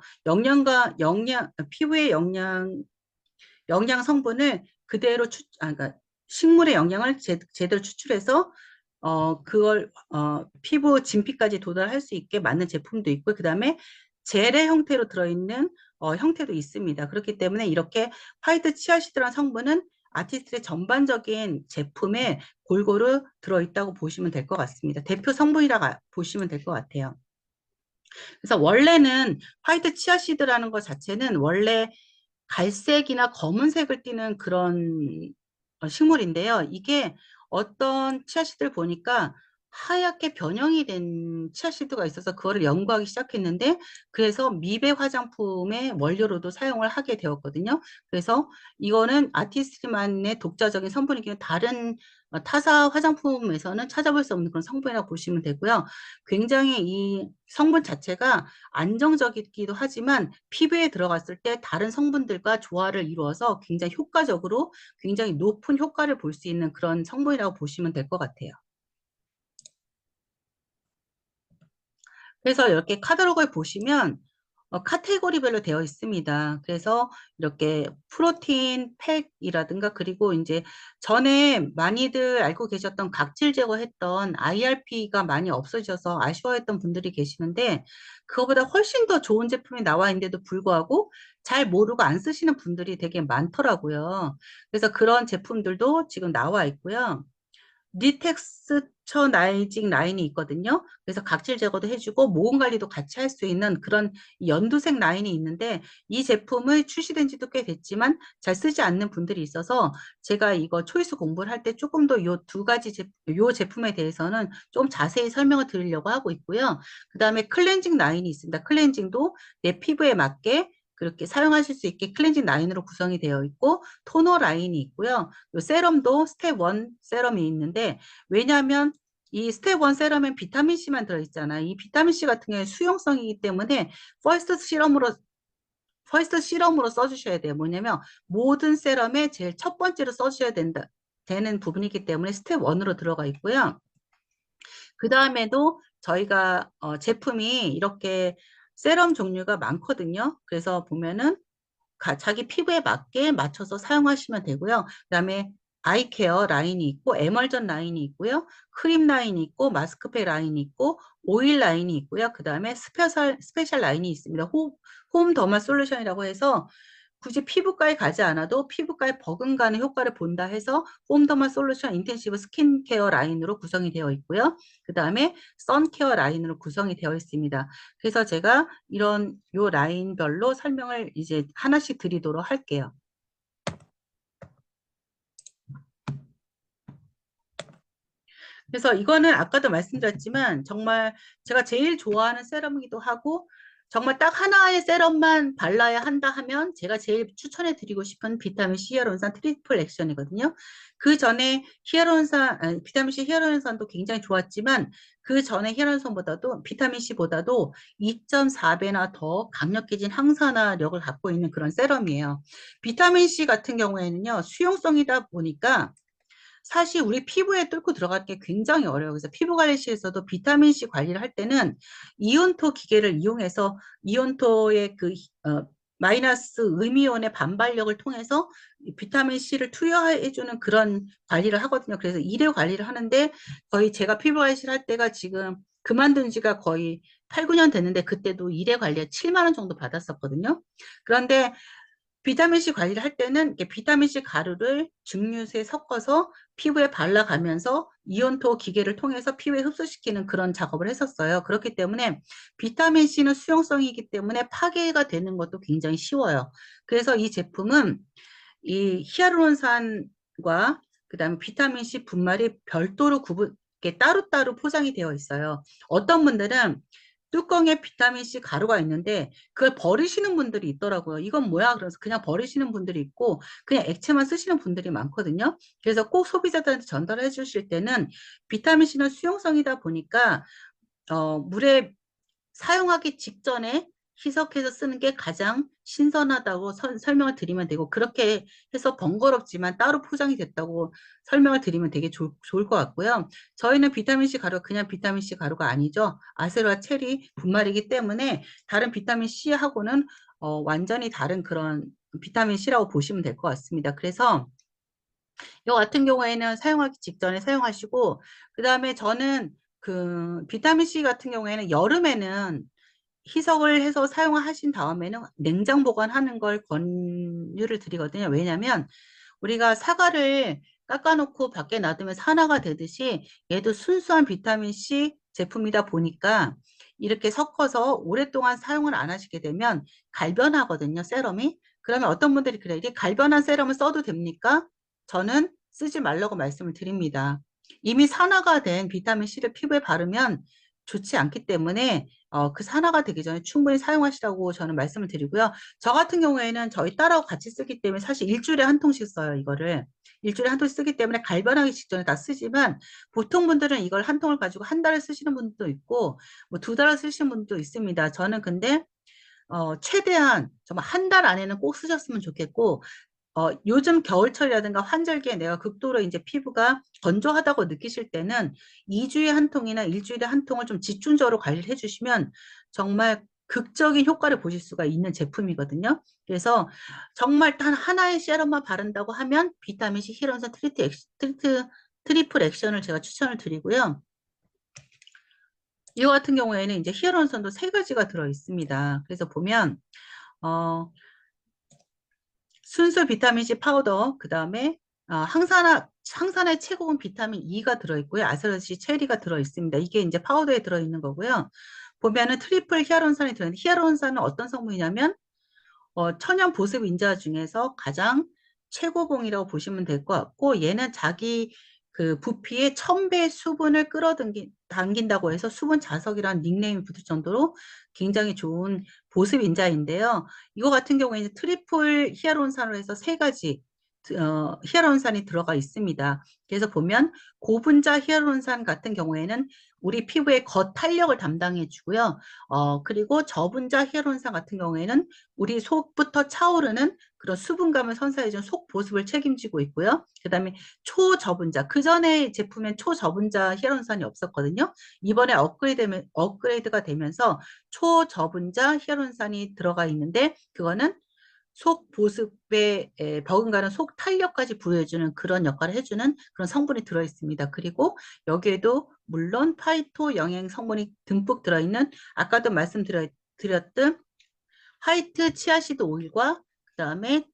피부의 영양 성분을 그대로 그러니까 식물의 영양을 제대로 추출해서 그걸 피부 진피까지 도달할 수 있게 맞는 제품도 있고, 그 다음에 젤의 형태로 들어있는 형태도 있습니다. 그렇기 때문에 이렇게 화이트 치아시드라는 성분은 아티스트의 전반적인 제품에 골고루 들어있다고 보시면 될 것 같습니다. 대표 성분이라고 보시면 될 것 같아요. 그래서 원래는 화이트 치아시드라는 것 자체는 원래 갈색이나 검은색을 띠는 그런 식물인데요. 이게 어떤 치아씨들 보니까 하얗게 변형이 된 치아씨드가 있어서 그거를 연구하기 시작했는데 그래서 미백 화장품의 원료로도 사용을 하게 되었거든요. 그래서 이거는 아티스트만의 독자적인 성분이기는 다른 타사 화장품에서는 찾아볼 수 없는 그런 성분이라고 보시면 되고요. 굉장히 이 성분 자체가 안정적이기도 하지만 피부에 들어갔을 때 다른 성분들과 조화를 이루어서 굉장히 효과적으로 굉장히 높은 효과를 볼 수 있는 그런 성분이라고 보시면 될 것 같아요. 그래서 이렇게 카탈로그에 보시면 카테고리별로 되어 있습니다. 그래서 이렇게 프로틴, 팩이라든가 그리고 이제 전에 많이들 알고 계셨던 각질 제거했던 IRP가 많이 없어져서 아쉬워했던 분들이 계시는데 그거보다 훨씬 더 좋은 제품이 나와 있는데도 불구하고 잘 모르고 안 쓰시는 분들이 되게 많더라고요. 그래서 그런 제품들도 지금 나와 있고요. 니텍스처나이징 라인이 있거든요. 그래서 각질 제거도 해주고 모공 관리도 같이 할 수 있는 그런 연두색 라인이 있는데 이 제품을 출시된 지도 꽤 됐지만 잘 쓰지 않는 분들이 있어서 제가 이거 초이스 공부를 할 때 조금 더 요 두 가지 요 제품에 대해서는 좀 자세히 설명을 드리려고 하고 있고요. 그 다음에 클렌징 라인이 있습니다. 클렌징도 내 피부에 맞게 그렇게 사용하실 수 있게 클렌징 라인으로 구성이 되어 있고 토너 라인이 있고요. 요 세럼도 스텝 1 세럼이 있는데 왜냐하면 이 스텝 1 세럼엔 비타민 C만 들어있잖아. 이 비타민 C 같은 경우에 수용성이기 때문에 퍼스트 시럼으로 퍼스트 시럼으로 써주셔야 돼요. 뭐냐면 모든 세럼에 제일 첫 번째로 써주셔야 된다. 되는 부분이기 때문에 스텝 1으로 들어가 있고요. 그 다음에도 저희가 제품이 이렇게 세럼 종류가 많거든요. 그래서 보면은 자기 피부에 맞게 맞춰서 사용하시면 되고요. 그다음에 아이케어 라인이 있고 에멀전 라인이 있고요. 크림 라인이 있고 마스크팩 라인이 있고 오일 라인이 있고요. 그다음에 스페셜 라인이 있습니다. 홈 더마 솔루션이라고 해서 굳이 피부과에 가지 않아도 피부과에 버금가는 효과를 본다 해서 홈더마 솔루션 인텐시브 스킨케어 라인으로 구성이 되어 있고요. 그 다음에 선케어 라인으로 구성이 되어 있습니다. 그래서 제가 이런 요 라인별로 설명을 이제 하나씩 드리도록 할게요. 그래서 이거는 아까도 말씀드렸지만 정말 제가 제일 좋아하는 세럼이기도 하고 정말 딱 하나의 세럼만 발라야 한다 하면 제가 제일 추천해 드리고 싶은 비타민 C 히아루론산 트리플 액션이거든요. 그 전에 비타민 C 히아루론산도 굉장히 좋았지만 그 전에 히아루론산보다도 비타민 C보다도 2.4배나 더 강력해진 항산화력을 갖고 있는 그런 세럼이에요. 비타민 C 같은 경우에는요, 수용성이다 보니까 사실 우리 피부에 뚫고 들어갈 게 굉장히 어려워요. 그래서 피부관리실에서도 비타민C 관리를 할 때는 이온토 기계를 이용해서 이온토의 마이너스 음이온의 반발력을 통해서 비타민C를 투여해주는 그런 관리를 하거든요. 그래서 1회 관리를 하는데 거의 제가 피부관리실 할 때가 지금 그만둔 지가 거의 8, 9년 됐는데 그때도 1회 관리에 7만 원 정도 받았었거든요. 그런데 비타민C 관리를 할 때는 이렇게 비타민C 가루를 증류수에 섞어서 피부에 발라가면서 이온토 기계를 통해서 피부에 흡수시키는 그런 작업을 했었어요. 그렇기 때문에 비타민C는 수용성이기 때문에 파괴가 되는 것도 굉장히 쉬워요. 그래서 이 제품은 이 히아루론산과 그다음에 비타민C 분말이 별도로 이렇게 따로따로 포장이 되어 있어요. 어떤 분들은 뚜껑에 비타민C 가루가 있는데 그걸 버리시는 분들이 있더라고요. 이건 뭐야? 그래서 그냥 버리시는 분들이 있고 그냥 액체만 쓰시는 분들이 많거든요. 그래서 꼭 소비자들한테 전달해 주실 때는 비타민C는 수용성이다 보니까 물에 사용하기 직전에 희석해서 쓰는 게 가장 신선하다고 설명을 드리면 되고 그렇게 해서 번거롭지만 따로 포장이 됐다고 설명을 드리면 되게 좋을 것 같고요. 저희는 비타민C 가루 그냥 비타민C 가루가 아니죠. 아세로아 체리 분말이기 때문에 다른 비타민C하고는 완전히 다른 그런 비타민C라고 보시면 될 것 같습니다. 그래서 이 같은 경우에는 사용하기 직전에 사용하시고 그다음에 저는 그 비타민C 같은 경우에는 여름에는 희석을 해서 사용하신 다음에는 냉장 보관하는 걸 권유를 드리거든요. 왜냐하면 우리가 사과를 깎아놓고 밖에 놔두면 산화가 되듯이 얘도 순수한 비타민C 제품이다 보니까 이렇게 섞어서 오랫동안 사용을 안 하시게 되면 갈변하거든요, 세럼이. 그러면 어떤 분들이 그래요. 이게 갈변한 세럼을 써도 됩니까? 저는 쓰지 말라고 말씀을 드립니다. 이미 산화가 된 비타민 C를 피부에 바르면 좋지 않기 때문에 그 산화가 되기 전에 충분히 사용하시라고 저는 말씀을 드리고요. 저 같은 경우에는 저희 딸하고 같이 쓰기 때문에 사실 일주일에 한 통씩 써요, 이거를. 일주일에 한 통씩 쓰기 때문에 갈변하기 직전에 다 쓰지만 보통 분들은 이걸 한 통을 가지고 한 달을 쓰시는 분도 있고 뭐 두 달을 쓰시는 분도 있습니다. 저는 근데 최대한 정말 한 달 안에는 꼭 쓰셨으면 좋겠고 요즘 겨울철이라든가 환절기에 내가 극도로 이제 피부가 건조하다고 느끼실 때는 2주에 한 통이나 일주일에 한 통을 좀 집중적으로 관리를 해주시면 정말 극적인 효과를 보실 수가 있는 제품이거든요. 그래서 정말 단 하나의 세럼만 바른다고 하면 비타민C 히알루론산 트리플 액션을 제가 추천을 드리고요. 이거 같은 경우에는 이제 히알루론산도 세 가지가 들어 있습니다. 그래서 보면 순수 비타민C 파우더, 그 다음에 항산화의 최고급 비타민 E가 들어있고요. 아스타르시 체리가 들어있습니다. 이게 이제 파우더에 들어있는 거고요. 보면은 트리플 히알루론산이 들어있는데 히알루론산은 어떤 성분이냐면 천연 보습 인자 중에서 가장 최고봉이라고 보시면 될 것 같고 얘는 자기 그 부피의 1000배 수분을 당긴다고 해서 수분 자석이라는 닉네임이 붙을 정도로 굉장히 좋은 보습 인자인데요. 이거 같은 경우에 이제 트리플 히알루론산으로 해서 세 가지 히알루론산이 들어가 있습니다. 그래서 보면 고분자 히알루론산 같은 경우에는 우리 피부의 겉탄력을 담당해 주고요. 그리고 저분자 히알루론산 같은 경우에는 우리 속부터 차오르는 그런 수분감을 선사해주는 속 보습을 책임지고 있고요. 그 다음에 초저분자, 그 전에 제품엔 초저분자 히알루론산이 없었거든요. 이번에 업그레이드가 되면서 초저분자 히알루론산이 들어가 있는데 그거는 속 보습에 버금가는 속 탄력까지 부여해주는 그런 역할을 해주는 그런 성분이 들어있습니다. 그리고 여기에도 물론 파이토 영양 성분이 듬뿍 들어있는 아까도 말씀드렸던 화이트 치아시드 오일과 그다음에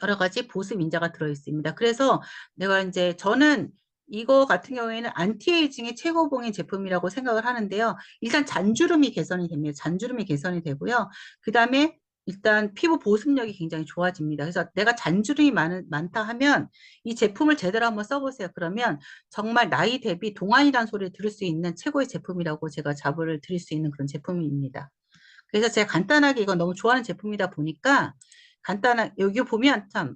여러 가지 보습 인자가 들어있습니다. 그래서 내가 이제 저는 이거 같은 경우에는 안티에이징의 최고봉인 제품이라고 생각을 하는데요. 일단 잔주름이 개선이 됩니다. 잔주름이 개선이 되고요. 그 다음에 일단 피부 보습력이 굉장히 좋아집니다. 그래서 내가 잔주름이 많다 하면 이 제품을 제대로 한번 써보세요. 그러면 정말 나이 대비 동안이라는 소리를 들을 수 있는 최고의 제품이라고 제가 자부를 드릴 수 있는 그런 제품입니다. 그래서 제가 간단하게 이거 너무 좋아하는 제품이다 보니까 여기 보면 참,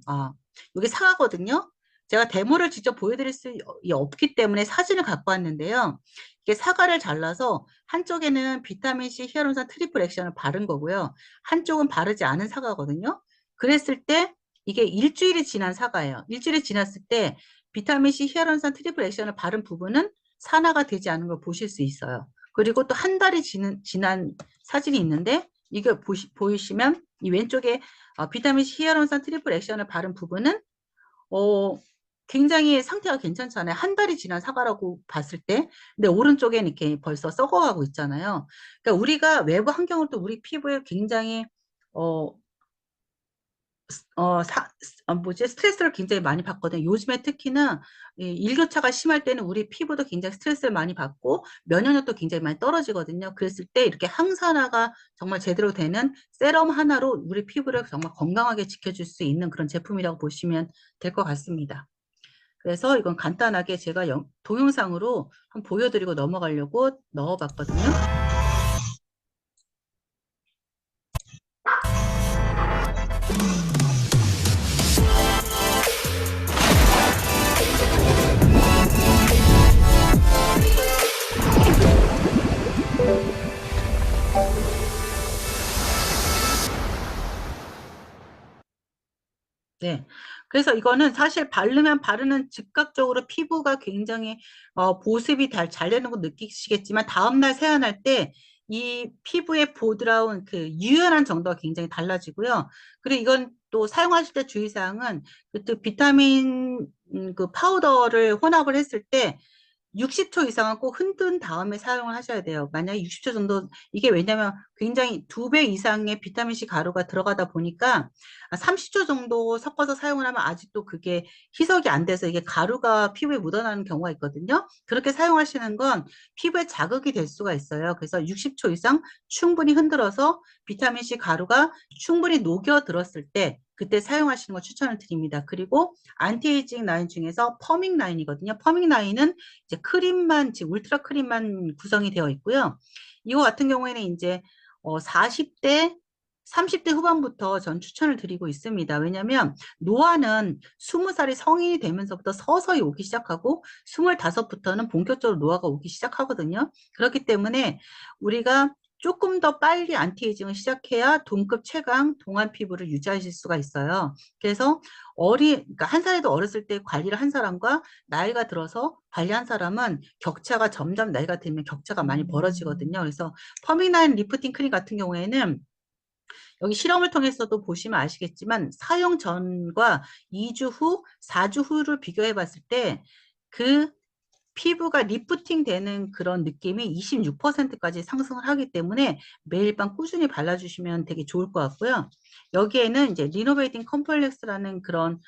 이게 사과거든요. 제가 데모를 직접 보여드릴 수 없기 때문에 사진을 갖고 왔는데요. 이게 사과를 잘라서 한쪽에는 비타민C 히알루론산 트리플 액션을 바른 거고요. 한쪽은 바르지 않은 사과거든요. 그랬을 때 이게 일주일이 지난 사과예요. 일주일이 지났을 때 비타민C 히알루론산 트리플 액션을 바른 부분은 산화가 되지 않은 걸 보실 수 있어요. 그리고 또 한 달이 지난 사진이 있는데 이게 보이시면 이 왼쪽에 비타민C 히알루론산 트리플 액션을 바른 부분은 굉장히 상태가 괜찮잖아요. 한 달이 지난 사과라고 봤을 때. 근데 오른쪽에는 이렇게 벌써 썩어가고 있잖아요. 그러니까 우리가 외부 환경을 또 우리 피부에 굉장히 어, 스트레스를 굉장히 많이 받거든요. 요즘에 특히나 이 일교차가 심할 때는 우리 피부도 굉장히 스트레스를 많이 받고 면역력도 굉장히 많이 떨어지거든요. 그랬을 때 이렇게 항산화가 정말 제대로 되는 세럼 하나로 우리 피부를 정말 건강하게 지켜줄 수 있는 그런 제품이라고 보시면 될 것 같습니다. 그래서 이건 간단하게 제가 동영상으로 한번 보여드리고 넘어가려고 넣어봤거든요. 네. 그래서 이거는 사실 바르면 바르는 즉각적으로 피부가 굉장히 보습이 잘 되는 거 느끼시겠지만 다음날 세안할 때 이 피부의 보드라운 그 유연한 정도가 굉장히 달라지고요. 그리고 이건 또 사용하실 때 주의사항은 그 비타민 그 파우더를 혼합을 했을 때 60초 이상은 꼭 흔든 다음에 사용을 하셔야 돼요. 만약에 60초 정도, 이게 왜냐면 굉장히 2배 이상의 비타민C 가루가 들어가다 보니까 30초 정도 섞어서 사용을 하면 아직도 그게 희석이 안 돼서 이게 가루가 피부에 묻어나는 경우가 있거든요. 그렇게 사용하시는 건 피부에 자극이 될 수가 있어요. 그래서 60초 이상 충분히 흔들어서 비타민C 가루가 충분히 녹여들었을 때 그때 사용하시는 거 추천을 드립니다. 그리고 안티에이징 라인 중에서 퍼밍 라인이거든요. 퍼밍 라인은 이제 크림만, 지금 울트라 크림만 구성이 되어 있고요. 이거 같은 경우에는 이제 40대 30대 후반부터 전 추천을 드리고 있습니다. 왜냐하면 노화는 20살이 성인이 되면서부터 서서히 오기 시작하고 25부터는 본격적으로 노화가 오기 시작하거든요. 그렇기 때문에 우리가 조금 더 빨리 안티에이징을 시작해야 동급 최강 동안 피부를 유지하실 수가 있어요. 그래서 그러니까 한 살에도 어렸을 때 관리를 한 사람과 나이가 들어서 관리한 사람은 격차가 점점 나이가 들면 격차가 많이 벌어지거든요. 그래서 퍼밍라인 리프팅 크림 같은 경우에는 여기 실험을 통해서도 보시면 아시겠지만 사용 전과 2주 후, 4주 후를 비교해 봤을 때 그 피부가 리프팅 되는 그런 느낌이 26%까지 상승을 하기 때문에 매일 밤 꾸준히 발라주시면 되게 좋을 것 같고요. 여기에는 이제 리노베이팅 컴플렉스라는 그런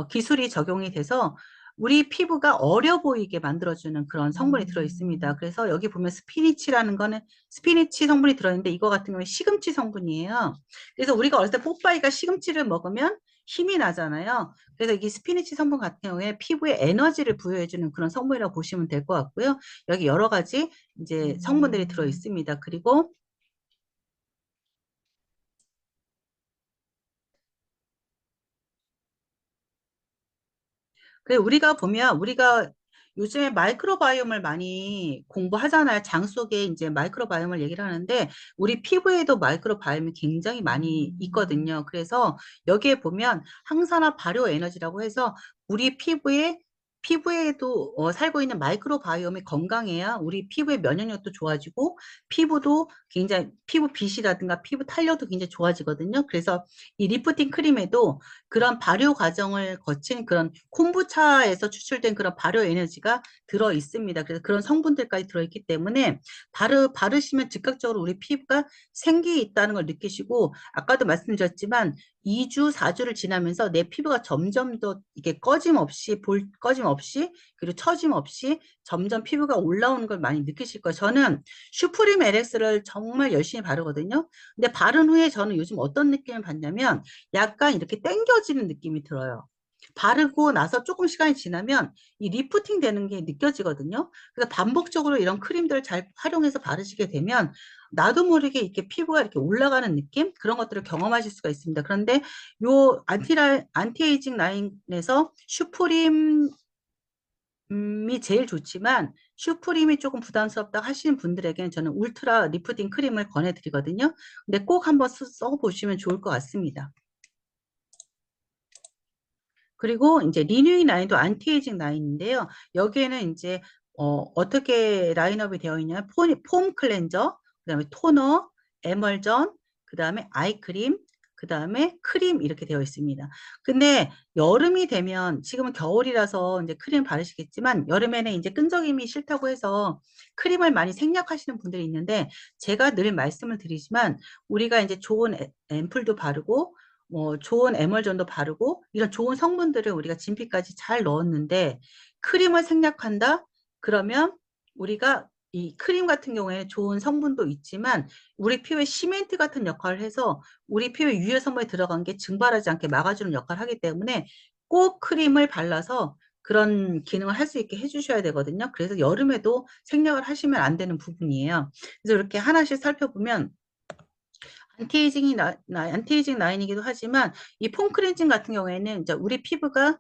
기술이 적용이 돼서 우리 피부가 어려 보이게 만들어주는 그런 성분이 들어 있습니다. 그래서 여기 보면 스피니치라는 거는 스피니치 성분이 들어있는데 이거 같은 경우는 시금치 성분이에요. 그래서 우리가 어렸을 때 뽀빠이가 시금치를 먹으면 힘이 나잖아요. 그래서 이게 스피니치 성분 같은 경우에 피부에 에너지를 부여해주는 그런 성분이라고 보시면 될 것 같고요. 여기 여러 가지 이제 성분들이 들어 있습니다. 그리고 우리가 보면 우리가 요즘에 마이크로바이옴을 많이 공부하잖아요. 장 속에 이제 마이크로바이옴을 얘기를 하는데 우리 피부에도 마이크로바이옴이 굉장히 많이 있거든요. 그래서 여기에 보면 항산화 발효 에너지라고 해서 우리 피부에도 살고 있는 마이크로바이옴이 건강해야 우리 피부의 면역력도 좋아지고 피부도 굉장히 피부 빛이라든가 피부 탄력도 굉장히 좋아지거든요. 그래서 이 리프팅 크림에도 그런 발효 과정을 거친 그런 콤부차에서 추출된 그런 발효 에너지가 들어 있습니다. 그래서 그런 성분들까지 들어 있기 때문에 바르시면 즉각적으로 우리 피부가 생기 있다는 걸 느끼시고 아까도 말씀드렸지만 2주, 4주를 지나면서 내 피부가 점점 더 이게 꺼짐 없이 그리고 처짐 없이 점점 피부가 올라오는 걸 많이 느끼실 거예요. 저는 슈프림 LX를 정말 열심히 바르거든요. 근데 바른 후에 저는 요즘 어떤 느낌을 받냐면 약간 이렇게 당겨지는 느낌이 들어요. 바르고 나서 조금 시간이 지나면 이 리프팅 되는 게 느껴지거든요. 그래서 반복적으로 이런 크림들을 잘 활용해서 바르시게 되면 나도 모르게 이렇게 피부가 이렇게 올라가는 느낌? 그런 것들을 경험하실 수가 있습니다. 그런데 요 안티에이징 라인에서 슈프림이 제일 좋지만 슈프림이 조금 부담스럽다 하시는 분들에게는 저는 울트라 리프팅 크림을 권해드리거든요. 근데 꼭 한번 써보시면 좋을 것 같습니다. 그리고 이제 리뉴잉 라인도 안티에이징 라인인데요. 여기에는 이제 어떻게 라인업이 되어 있냐면 폼 클렌저, 그다음에 토너, 에멀전, 그다음에 아이크림, 그다음에 크림 이렇게 되어 있습니다. 근데 여름이 되면 지금은 겨울이라서 이제 크림 바르시겠지만 여름에는 이제 끈적임이 싫다고 해서 크림을 많이 생략하시는 분들이 있는데 제가 늘 말씀을 드리지만 우리가 이제 좋은 앰플도 바르고 좋은 에멀전도 바르고 이런 좋은 성분들을 우리가 진피까지 잘 넣었는데 크림을 생략한다? 그러면 우리가 이 크림 같은 경우에는 좋은 성분도 있지만 우리 피부에 시멘트 같은 역할을 해서 우리 피부에 유해 성분이 들어간 게 증발하지 않게 막아주는 역할을 하기 때문에 꼭 크림을 발라서 그런 기능을 할 수 있게 해주셔야 되거든요. 그래서 여름에도 생략을 하시면 안 되는 부분이에요. 그래서 이렇게 하나씩 살펴보면 안티에이징 라인이기도 하지만 이 폼크렌징 같은 경우에는 이제 우리 피부가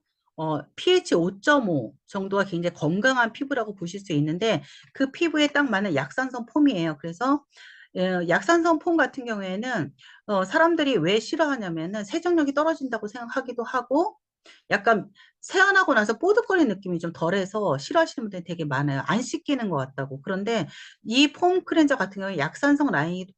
pH 5.5 정도가 굉장히 건강한 피부라고 보실 수 있는데 그 피부에 딱 맞는 약산성 폼이에요. 그래서 약산성 폼 같은 경우에는 사람들이 왜 싫어하냐면은 세정력이 떨어진다고 생각하기도 하고 약간 세안하고 나서 뽀득거리는 느낌이 좀 덜해서 싫어하시는 분들이 되게 많아요. 안 씻기는 것 같다고. 그런데 이 폼 클렌저 같은 경우는 약산성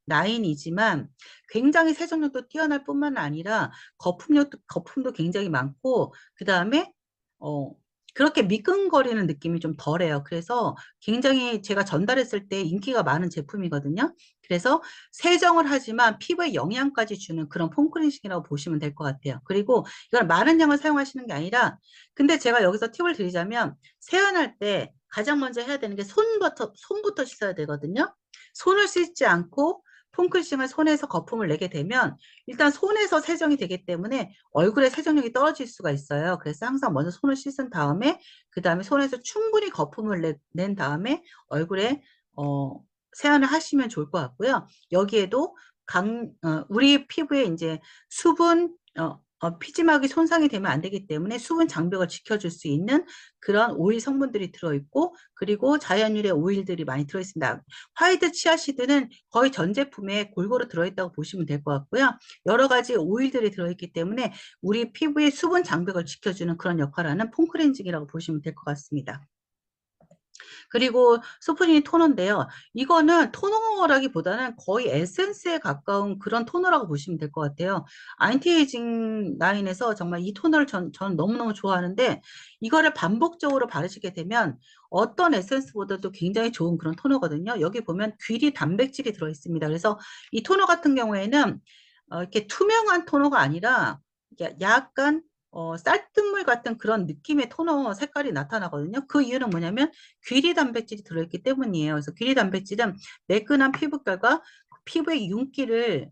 라인이지만 굉장히 세정력도 뛰어날 뿐만 아니라 거품도 굉장히 많고 그 다음에 어, 그렇게 미끈거리는 느낌이 좀 덜해요. 그래서 굉장히 제가 전달했을 때 인기가 많은 제품이거든요. 그래서 세정을 하지만 피부에 영양까지 주는 그런 폼 클렌징이라고 보시면 될 것 같아요. 그리고 이걸 많은 양을 사용하시는 게 아니라 근데 제가 여기서 팁을 드리자면 세안할 때 가장 먼저 해야 되는 게 손부터 씻어야 되거든요. 손을 씻지 않고 폼클싱을 손에서 거품을 내게 되면 일단 손에서 세정이 되기 때문에 얼굴에 세정력이 떨어질 수가 있어요. 그래서 항상 먼저 손을 씻은 다음에 그 다음에 손에서 충분히 거품을 낸 다음에 얼굴에 세안을 하시면 좋을 것 같고요. 여기에도 우리 피부에 이제 수분 피지막이 손상이 되면 안 되기 때문에 수분 장벽을 지켜줄 수 있는 그런 오일 성분들이 들어있고 그리고 자연유래 오일들이 많이 들어있습니다. 화이트 치아시드는 거의 전 제품에 골고루 들어있다고 보시면 될 것 같고요. 여러 가지 오일들이 들어있기 때문에 우리 피부의 수분 장벽을 지켜주는 그런 역할을 하는 폼클렌징이라고 보시면 될 것 같습니다. 그리고 소프리니 토너인데요. 이거는 토너라기보다는 거의 에센스에 가까운 그런 토너라고 보시면 될 것 같아요. 안티에이징 라인에서 정말 이 토너를 저는 너무너무 좋아하는데 이거를 반복적으로 바르시게 되면 어떤 에센스보다도 굉장히 좋은 그런 토너거든요. 여기 보면 귀리 단백질이 들어있습니다. 그래서 이 토너 같은 경우에는 이렇게 투명한 토너가 아니라 약간 쌀뜨물 같은 그런 느낌의 토너 색깔이 나타나거든요. 그 이유는 뭐냐면 귀리 단백질이 들어있기 때문이에요. 그래서 귀리 단백질은 매끈한 피부결과 피부의 윤기를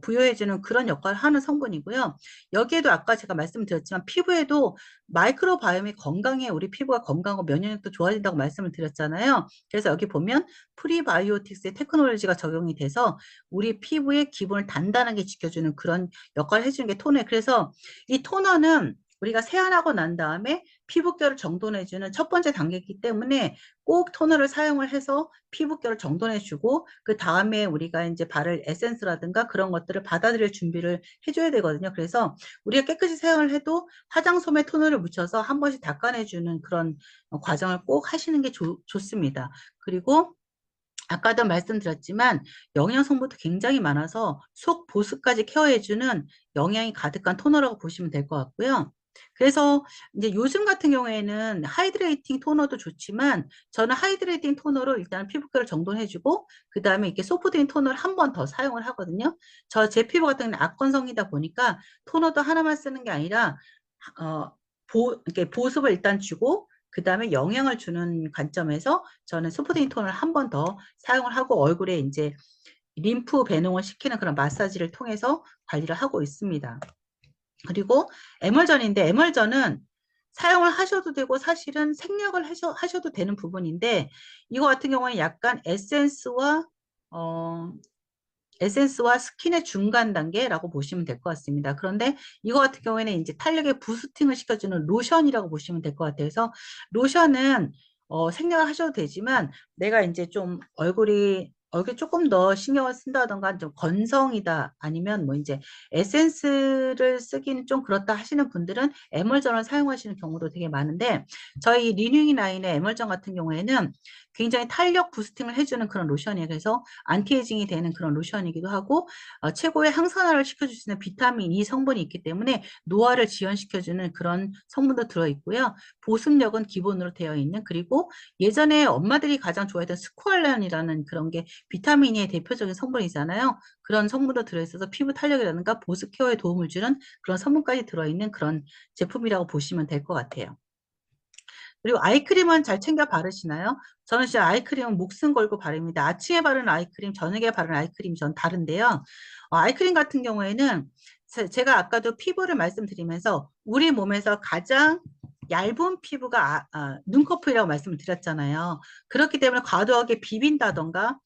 부여해주는 그런 역할을 하는 성분이고요. 여기에도 아까 제가 말씀드렸지만 피부에도 마이크로바이옴이 건강해 우리 피부가 건강하고 면역력도 좋아진다고 말씀을 드렸잖아요. 그래서 여기 보면 프리바이오틱스의 테크놀로지가 적용이 돼서 우리 피부의 기본을 단단하게 지켜주는 그런 역할을 해주는 게 토너예요. 그래서 이 토너는 우리가 세안하고 난 다음에 피부결을 정돈해주는 첫 번째 단계이기 때문에 꼭 토너를 사용을 해서 피부결을 정돈해주고 그 다음에 우리가 이제 바를 에센스라든가 그런 것들을 받아들일 준비를 해줘야 되거든요. 그래서 우리가 깨끗이 사용을 해도 화장솜에 토너를 묻혀서 한 번씩 닦아내주는 그런 과정을 꼭 하시는 게 좋습니다. 그리고 아까도 말씀드렸지만 영양 성분도 굉장히 많아서 속 보습까지 케어해주는 영양이 가득한 토너라고 보시면 될 것 같고요. 그래서 이제 요즘 같은 경우에는 하이드레이팅 토너도 좋지만 저는 하이드레이팅 토너로 일단 피부결을 정돈해주고 그 다음에 이렇게 소프트인 토너를 한 번 더 사용을 하거든요. 제 피부 같은 경우는 악건성이다 보니까 토너도 하나만 쓰는 게 아니라 이렇게 보습을 일단 주고 그 다음에 영양을 주는 관점에서 저는 소프트인 토너를 한 번 더 사용을 하고 얼굴에 이제 림프 배농을 시키는 그런 마사지를 통해서 관리를 하고 있습니다. 그리고 에멀전인데 에멀전은 사용을 하셔도 되고 사실은 생략을 하셔도 되는 부분인데 이거 같은 경우는 약간 에센스와 스킨의 중간 단계라고 보시면 될 것 같습니다. 그런데 이거 같은 경우에는 이제 탄력의 부스팅을 시켜주는 로션이라고 보시면 될 것 같아요. 그래서 로션은 생략을 하셔도 되지만 내가 이제 좀 얼굴 조금 더 신경을 쓴다던가 좀 건성이다 아니면 뭐 이제 에센스를 쓰기는 좀 그렇다 하시는 분들은 에멀전을 사용하시는 경우도 되게 많은데 저희 리뉴잉 라인의 에멀전 같은 경우에는 굉장히 탄력 부스팅을 해주는 그런 로션이에요. 그래서 안티에이징이 되는 그런 로션이기도 하고 최고의 항산화를 시켜줄 수 있는 비타민 E 성분이 있기 때문에 노화를 지연시켜주는 그런 성분도 들어있고요. 보습력은 기본으로 되어 있는 그리고 예전에 엄마들이 가장 좋아했던 스쿠알란이라는 그런 게 비타민 E의 대표적인 성분이잖아요. 그런 성분도 들어있어서 피부 탄력이라든가 보습 케어에 도움을 주는 그런 성분까지 들어있는 그런 제품이라고 보시면 될 것 같아요. 그리고 아이크림은 잘 챙겨 바르시나요? 저는 진짜 아이크림은 목숨 걸고 바릅니다. 아침에 바르는 아이크림, 저녁에 바르는 아이크림이 전 다른데요. 아이크림 같은 경우에는 제가 아까도 피부를 말씀드리면서 우리 몸에서 가장 얇은 피부가 눈꺼풀이라고 말씀을 드렸잖아요. 그렇기 때문에 과도하게 비빈다던가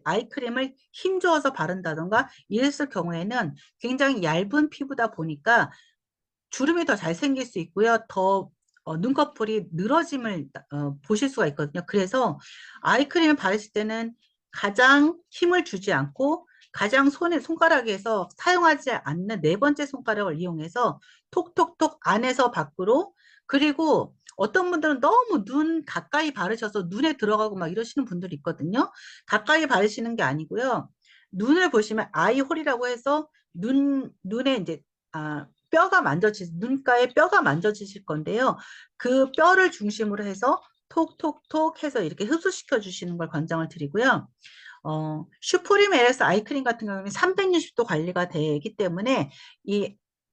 아이크림을 힘줘서 바른다던가 이랬을 경우에는 굉장히 얇은 피부다 보니까 주름이 더 잘 생길 수 있고요. 더 눈꺼풀이 늘어짐을 보실 수가 있거든요. 그래서 아이크림을 바르실 때는 가장 힘을 주지 않고 가장 손가락에서 사용하지 않는 네 번째 손가락을 이용해서 톡톡톡 안에서 밖으로 그리고 어떤 분들은 너무 눈 가까이 바르셔서 눈에 들어가고 막 이러시는 분들이 있거든요. 가까이 바르시는 게 아니고요. 눈을 보시면 아이홀이라고 해서 눈에 이제 눈가에 뼈가 만져지실 건데요. 그 뼈를 중심으로 해서 톡톡톡 해서 이렇게 흡수시켜 주시는 걸 권장을 드리고요. 슈프림 LS 아이크림 같은 경우는 360도 관리가 되기 때문에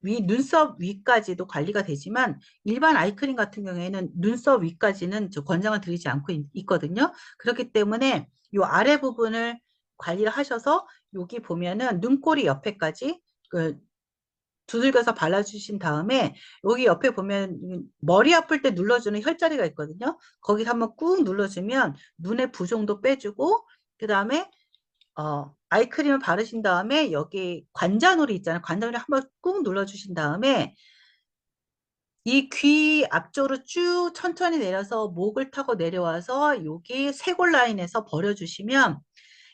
눈썹 위까지도 관리가 되지만 일반 아이크림 같은 경우에는 눈썹 위까지는 권장을 드리지 않고 있거든요. 그렇기 때문에 이 아래 부분을 관리를 하셔서 여기 보면은 눈꼬리 옆에까지 그 두들겨서 발라주신 다음에 여기 옆에 보면 머리 아플 때 눌러주는 혈자리가 있거든요. 거기서 한번 꾹 눌러주면 눈의 부종도 빼주고 그 다음에 아이크림을 바르신 다음에 여기 관자놀이 있잖아요. 관자놀이 한번 꾹 눌러주신 다음에 이 귀 앞쪽으로 쭉 천천히 내려서 목을 타고 내려와서 여기 쇄골 라인에서 버려주시면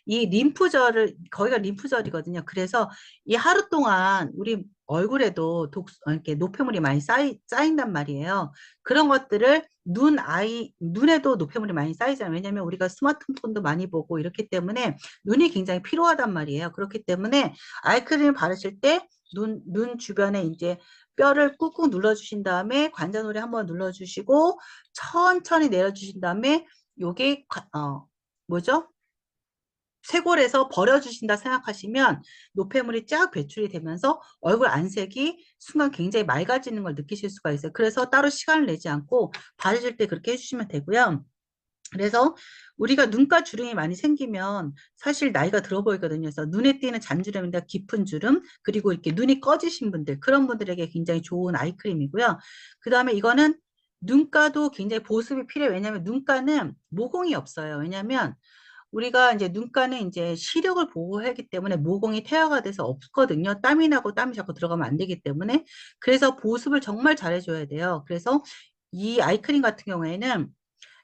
이 림프절을 거기가 림프절이거든요. 그래서 이 하루 동안 우리 얼굴에도 이렇게 노폐물이 많이 쌓인단 말이에요. 그런 것들을 눈에도 노폐물이 많이 쌓이잖아요. 왜냐하면 우리가 스마트폰도 많이 보고 이렇기 때문에 눈이 굉장히 피로하단 말이에요. 그렇기 때문에 아이크림을 바르실 때 눈 주변에 이제 뼈를 꾹꾹 눌러주신 다음에 관자놀이 한번 눌러주시고 천천히 내려주신 다음에 요게 뭐죠? 쇄골에서 버려주신다 생각하시면 노폐물이 쫙 배출이 되면서 얼굴 안색이 순간 굉장히 맑아지는 걸 느끼실 수가 있어요. 그래서 따로 시간을 내지 않고 바르실 때 그렇게 해주시면 되고요. 그래서 우리가 눈가 주름이 많이 생기면 사실 나이가 들어 보이거든요. 그래서 눈에 띄는 잔주름이나 깊은 주름, 그리고 이렇게 눈이 꺼지신 분들, 그런 분들에게 굉장히 좋은 아이크림이고요. 그 다음에 이거는 눈가도 굉장히 보습이 필요해요. 왜냐하면 눈가는 모공이 없어요. 왜냐하면 우리가 이제 눈가는 이제 시력을 보호하기 때문에 모공이 퇴화가 돼서 없거든요. 땀이 나고 땀이 자꾸 들어가면 안 되기 때문에. 그래서 보습을 정말 잘해줘야 돼요. 그래서 이 아이크림 같은 경우에는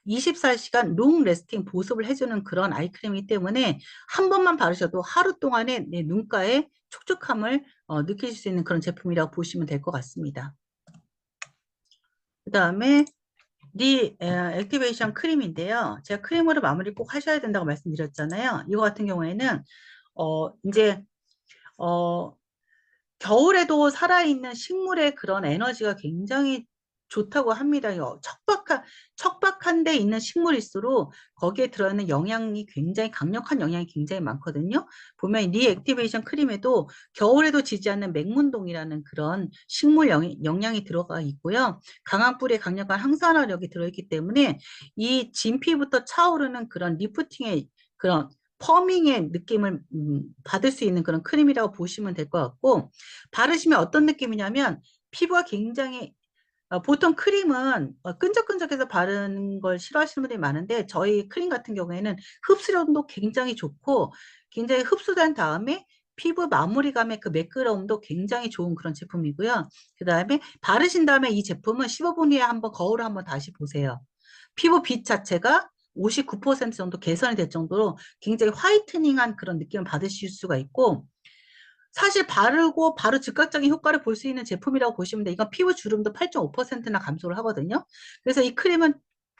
24시간 롱 레스팅 보습을 해주는 그런 아이크림이기 때문에 한 번만 바르셔도 하루 동안에 내 눈가에 촉촉함을 느끼실 수 있는 그런 제품이라고 보시면 될 것 같습니다. 그 다음에 액티베이션 크림인데요. 제가 크림으로 마무리 꼭 하셔야 된다고 말씀드렸잖아요. 이거 같은 경우에는 이제 어, 겨울에도 살아있는 식물의 그런 에너지가 굉장히 좋다고 합니다. 척박한 데 있는 식물일수록 거기에 들어있는 영양이 굉장히 강력한 영양이 굉장히 많거든요. 보면 리액티베이션 크림에도 겨울에도 지지 않는 맹문동이라는 그런 식물 영양이 들어가 있고요. 강한 뿌리에 강력한 항산화력이 들어있기 때문에 이 진피부터 차오르는 그런 리프팅의 그런 펌밍의 느낌을 받을 수 있는 그런 크림이라고 보시면 될 것 같고 바르시면 어떤 느낌이냐면 피부가 굉장히 보통 크림은 끈적끈적해서 바르는 걸 싫어하시는 분들이 많은데 저희 크림 같은 경우에는 흡수력도 굉장히 좋고 굉장히 흡수된 다음에 피부 마무리감의 그 매끄러움도 굉장히 좋은 그런 제품이고요. 그 다음에 바르신 다음에 이 제품은 15분 후에 한번 거울을 한번 다시 보세요. 피부 빛 자체가 59% 정도 개선이 될 정도로 굉장히 화이트닝한 그런 느낌을 받으실 수가 있고 사실 바르고 바로 즉각적인 효과를 볼 수 있는 제품이라고 보시면 돼요. 이건 피부 주름도 8.5%나 감소를 하거든요. 그래서 이 크림은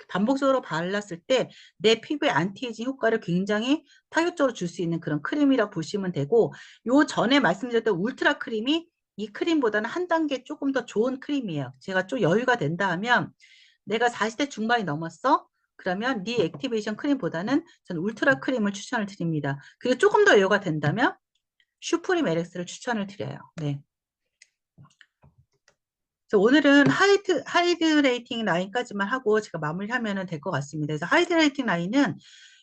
반복적으로 발랐을 때 내 피부의 안티에이징 효과를 굉장히 파격적으로 줄 수 있는 그런 크림이라고 보시면 되고 요 전에 말씀드렸던 울트라 크림이 이 크림보다는 한 단계 조금 더 좋은 크림이에요. 제가 좀 여유가 된다 하면 내가 40대 중반이 넘었어? 그러면 리 액티베이션 크림보다는 저는 울트라 크림을 추천을 드립니다. 그리고 조금 더 여유가 된다면 슈프림 LX를 추천을 드려요. 네. 그래서 오늘은 하이드레이팅 라인까지만 하고 제가 마무리하면 될 것 같습니다. 그래서 하이드레이팅 라인은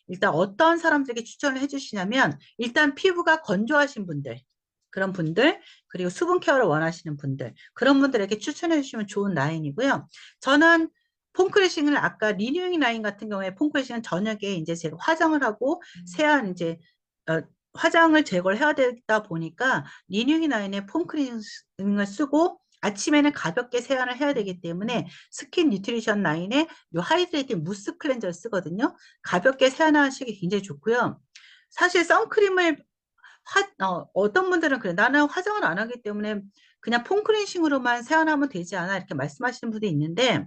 일단 어떤 사람들에게 추천을 해주시냐면 일단 피부가 건조하신 분들 그런 분들 그리고 수분 케어를 원하시는 분들 그런 분들에게 추천해 주시면 좋은 라인이고요. 저는 폼크래싱을 아까 리뉴잉 라인 같은 경우에 폼크래싱은 저녁에 이제 제가 화장을 하고 세안 이제 어, 화장을 제거를 해야 되다 보니까 리뉴잉 라인에 폼크래싱을 쓰고 아침에는 가볍게 세안을 해야 되기 때문에 스킨 뉴트리션 라인에 요 하이드레이팅 무스 클렌저를 쓰거든요. 가볍게 세안하시기 굉장히 좋고요. 사실 선크림을 어떤 분들은 그래 나는 화장을 안 하기 때문에 그냥 폼크렌싱으로만 세안하면 되지 않아 이렇게 말씀하시는 분들이 있는데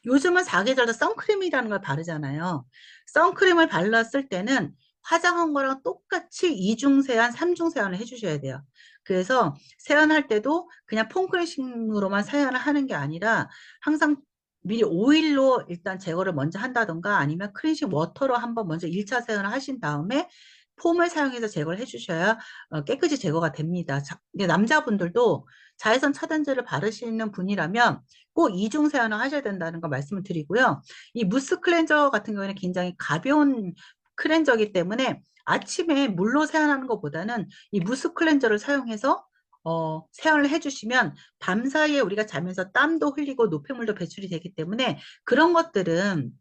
요즘은 사계절도 선크림이라는 걸 바르잖아요. 선크림을 발랐을 때는 화장한 거랑 똑같이 이중 세안, 삼중 세안을 해주셔야 돼요. 그래서 세안할 때도 그냥 폼크렌싱으로만 세안을 하는 게 아니라 항상 미리 오일로 일단 제거를 먼저 한다던가 아니면 클렌징 워터로 한번 먼저 1차 세안을 하신 다음에 폼을 사용해서 제거를 해주셔야 깨끗이 제거가 됩니다. 근데 남자분들도 자외선 차단제를 바르시는 분이라면 꼭 이중 세안을 하셔야 된다는 거 말씀을 드리고요. 이 무스 클렌저 같은 경우에는 굉장히 가벼운 클렌저이기 때문에 아침에 물로 세안하는 것보다는 이 무스 클렌저를 사용해서 세안을 해주시면 밤사이에 우리가 자면서 땀도 흘리고 노폐물도 배출이 되기 때문에 그런 것들은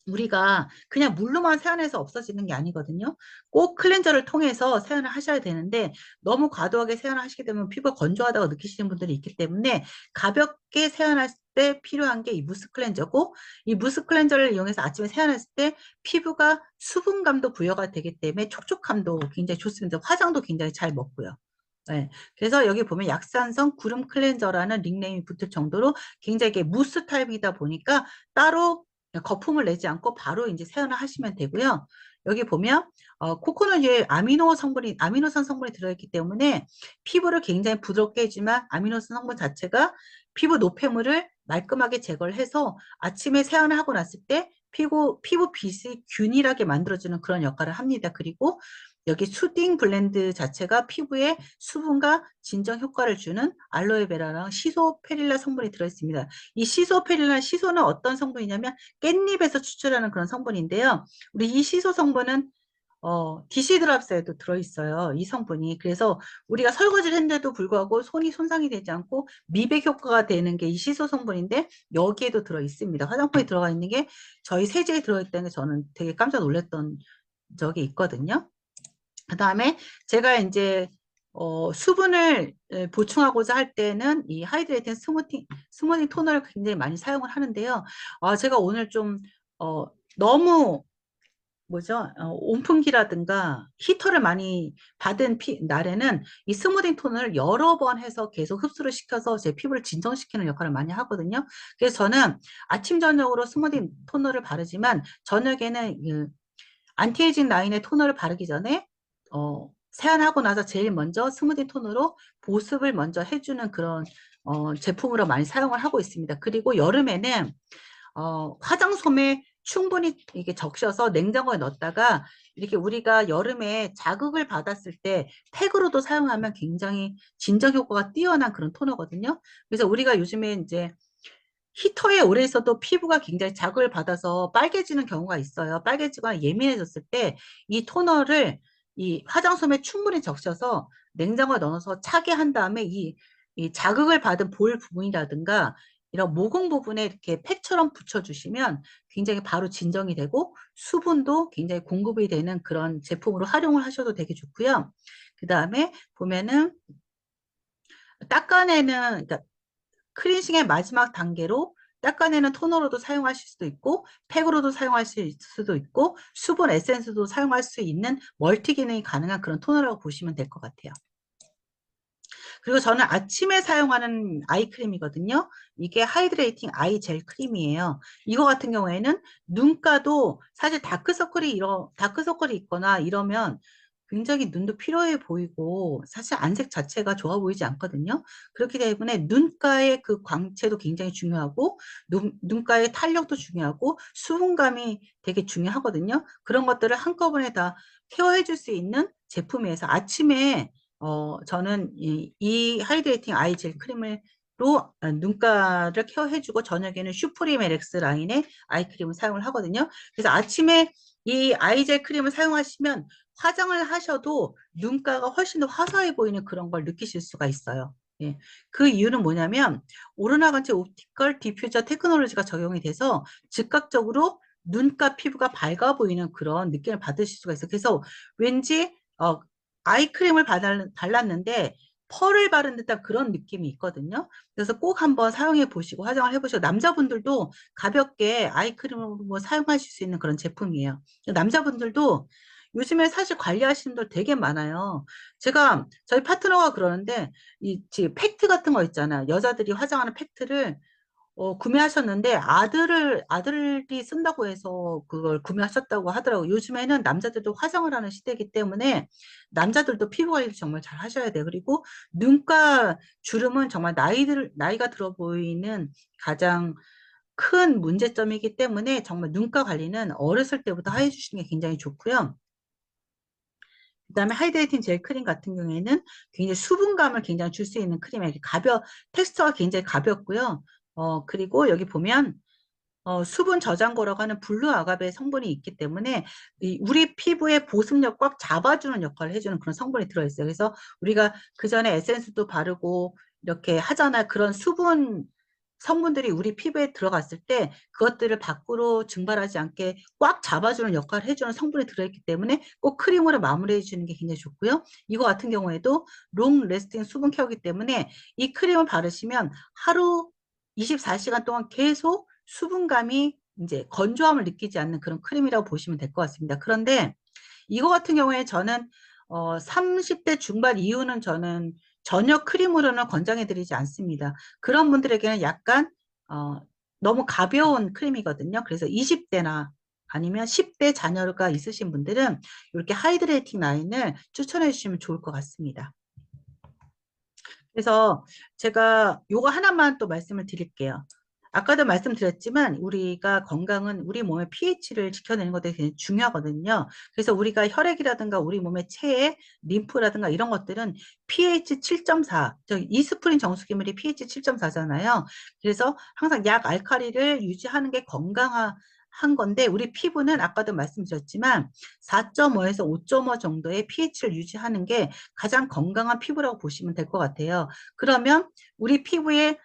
우리가 그냥 물로만 세안해서 없어지는 게 아니거든요. 꼭 클렌저를 통해서 세안을 하셔야 되는데 너무 과도하게 세안을 하시게 되면 피부가 건조하다고 느끼시는 분들이 있기 때문에 가볍게 세안할 때 필요한 게 이 무스 클렌저고 이 무스 클렌저를 이용해서 아침에 세안했을 때 피부가 수분감도 부여가 되기 때문에 촉촉함도 굉장히 좋습니다. 화장도 굉장히 잘 먹고요. 네. 그래서 여기 보면 약산성 구름 클렌저라는 닉네임이 붙을 정도로 굉장히 이게 무스 타입이다 보니까 따로 거품을 내지 않고 바로 이제 세안을 하시면 되고요. 여기 보면 코코넛에 아미노산 성분이 들어있기 때문에 피부를 굉장히 부드럽게 해주지만 아미노산 성분 자체가 피부 노폐물을 말끔하게 제거를 해서 아침에 세안을 하고 났을 때 피부 빛이 균일하게 만들어주는 그런 역할을 합니다. 그리고 여기 수딩 블렌드 자체가 피부에 수분과 진정 효과를 주는 알로에베라랑 시소페릴라 성분이 들어있습니다. 이 시소는 어떤 성분이냐면 깻잎에서 추출하는 그런 성분인데요. 우리 이 시소 성분은 디시드랍스에도 들어있어요. 이 성분이. 그래서 우리가 설거지를 했는데도 불구하고 손이 손상이 되지 않고 미백 효과가 되는 게 이 시소 성분인데 여기에도 들어있습니다. 화장품에 들어가 있는 게 저희 세제에 들어있다는 게 저는 되게 깜짝 놀랐던 적이 있거든요. 그 다음에 제가 이제 수분을 보충하고자 할 때는 이 하이드레이팅 스무딩 토너를 굉장히 많이 사용을 하는데요. 제가 오늘 좀 너무 뭐죠? 온풍기라든가 히터를 많이 받은 날에는 이 스무딩 토너를 여러 번 해서 계속 흡수를 시켜서 제 피부를 진정시키는 역할을 많이 하거든요. 그래서 저는 아침 저녁으로 스무딩 토너를 바르지만 저녁에는 안티에이징 라인의 토너를 바르기 전에 세안하고 나서 제일 먼저 스무디 톤으로 보습을 먼저 해주는 그런 제품으로 많이 사용을 하고 있습니다. 그리고 여름에는 화장솜에 충분히 이게 적셔서 냉장고에 넣었다가 이렇게 우리가 여름에 자극을 받았을 때 팩으로도 사용하면 굉장히 진정 효과가 뛰어난 그런 토너거든요. 그래서 우리가 요즘에 이제 히터에 오래 있어도 피부가 굉장히 자극을 받아서 빨개지는 경우가 있어요. 빨개지거나 예민해졌을 때 이 토너를 이 화장솜에 충분히 적셔서 냉장고에 넣어서 차게 한 다음에 이 자극을 받은 볼 부분이라든가 이런 모공 부분에 이렇게 팩처럼 붙여주시면 굉장히 바로 진정이 되고 수분도 굉장히 공급이 되는 그런 제품으로 활용을 하셔도 되게 좋고요. 그 다음에 보면은 닦아내는, 그러니까 클렌징의 마지막 단계로 닦아내는 토너로도 사용하실 수도 있고 팩으로도 사용하실 수도 있고 수분 에센스도 사용할 수 있는 멀티 기능이 가능한 그런 토너라고 보시면 될 것 같아요. 그리고 저는 아침에 사용하는 아이크림이거든요. 이게 하이드레이팅 아이 젤 크림이에요. 이거 같은 경우에는 눈가도 사실 다크서클이 있거나 이러면 굉장히 눈도 피로해 보이고 사실 안색 자체가 좋아 보이지 않거든요. 그렇기 때문에 눈가의 그 광채도 굉장히 중요하고 눈가의 탄력도 중요하고 수분감이 되게 중요하거든요. 그런 것들을 한꺼번에 다 케어해 줄 수 있는 제품이어서 아침에 저는 이 하이드레이팅 아이 젤 크림으로 눈가를 케어해주고 저녁에는 슈프림 LX 라인의 아이크림을 사용을 하거든요. 그래서 아침에 이 아이젤 크림을 사용하시면 화장을 하셔도 눈가가 훨씬 더 화사해 보이는 그런 걸 느끼실 수가 있어요. 예. 그 이유는 뭐냐면 오르나간체 옵티컬 디퓨저 테크놀로지가 적용이 돼서 즉각적으로 눈가 피부가 밝아 보이는 그런 느낌을 받으실 수가 있어요. 그래서 왠지 아이크림을 발랐는데 펄을 바른 듯한 그런 느낌이 있거든요. 그래서 꼭 한번 사용해 보시고 화장을 해보시고 남자분들도 가볍게 아이크림으로 뭐 사용하실 수 있는 그런 제품이에요. 남자분들도 요즘에 사실 관리하시는 분들 되게 많아요. 저희 파트너가 그러는데 지금 팩트 같은 거 있잖아요. 여자들이 화장하는 팩트를 구매하셨는데 아들이 쓴다고 해서 그걸 구매하셨다고 하더라고요. 요즘에는 남자들도 화장을 하는 시대이기 때문에 남자들도 피부 관리를 정말 잘 하셔야 돼요. 그리고 눈가 주름은 정말 나이가 들어 보이는 가장 큰 문제점이기 때문에 정말 눈가 관리는 어렸을 때부터 해주시는 게 굉장히 좋고요. 그다음에 하이드레이팅 젤 크림 같은 경우에는 굉장히 수분감을 굉장히 줄 수 있는 크림이에요. 텍스처가 굉장히 가볍고요. 그리고 여기 보면 수분 저장고라고 하는 블루 아가베 성분이 있기 때문에 우리 피부의 보습력 꽉 잡아주는 역할을 해주는 그런 성분이 들어있어요. 그래서 우리가 그 전에 에센스도 바르고 이렇게 하잖아요. 그런 수분 성분들이 우리 피부에 들어갔을 때 그것들을 밖으로 증발하지 않게 꽉 잡아주는 역할을 해주는 성분이 들어있기 때문에 꼭 크림으로 마무리해 주는 게 굉장히 좋고요. 이거 같은 경우에도 롱 레스팅 수분 케어이기 때문에 이 크림을 바르시면 하루 24시간 동안 계속 수분감이 이제 건조함을 느끼지 않는 그런 크림이라고 보시면 될 것 같습니다. 그런데 이거 같은 경우에 저는 30대 중반 이후는 저는 전혀 크림으로는 권장해 드리지 않습니다. 그런 분들에게는 약간 어, 너무 가벼운 크림이거든요. 그래서 20대나 아니면 10대 자녀가 있으신 분들은 이렇게 하이드레이팅 라인을 추천해 주시면 좋을 것 같습니다. 그래서 제가 요거 하나만 또 말씀을 드릴게요. 아까도 말씀드렸지만 우리가 건강은 우리 몸의 pH를 지켜내는 것도 굉장히 중요하거든요. 그래서 우리가 혈액이라든가 우리 몸의 체액, 림프라든가 이런 것들은 pH 7.4, 저 이스프린 정수기물이 pH 7.4잖아요. 그래서 항상 약 알칼리를 유지하는 게 건강한 건데 우리 피부는 아까도 말씀드렸지만 4.5에서 5.5 정도의 pH를 유지하는 게 가장 건강한 피부라고 보시면 될 것 같아요. 그러면 우리 피부에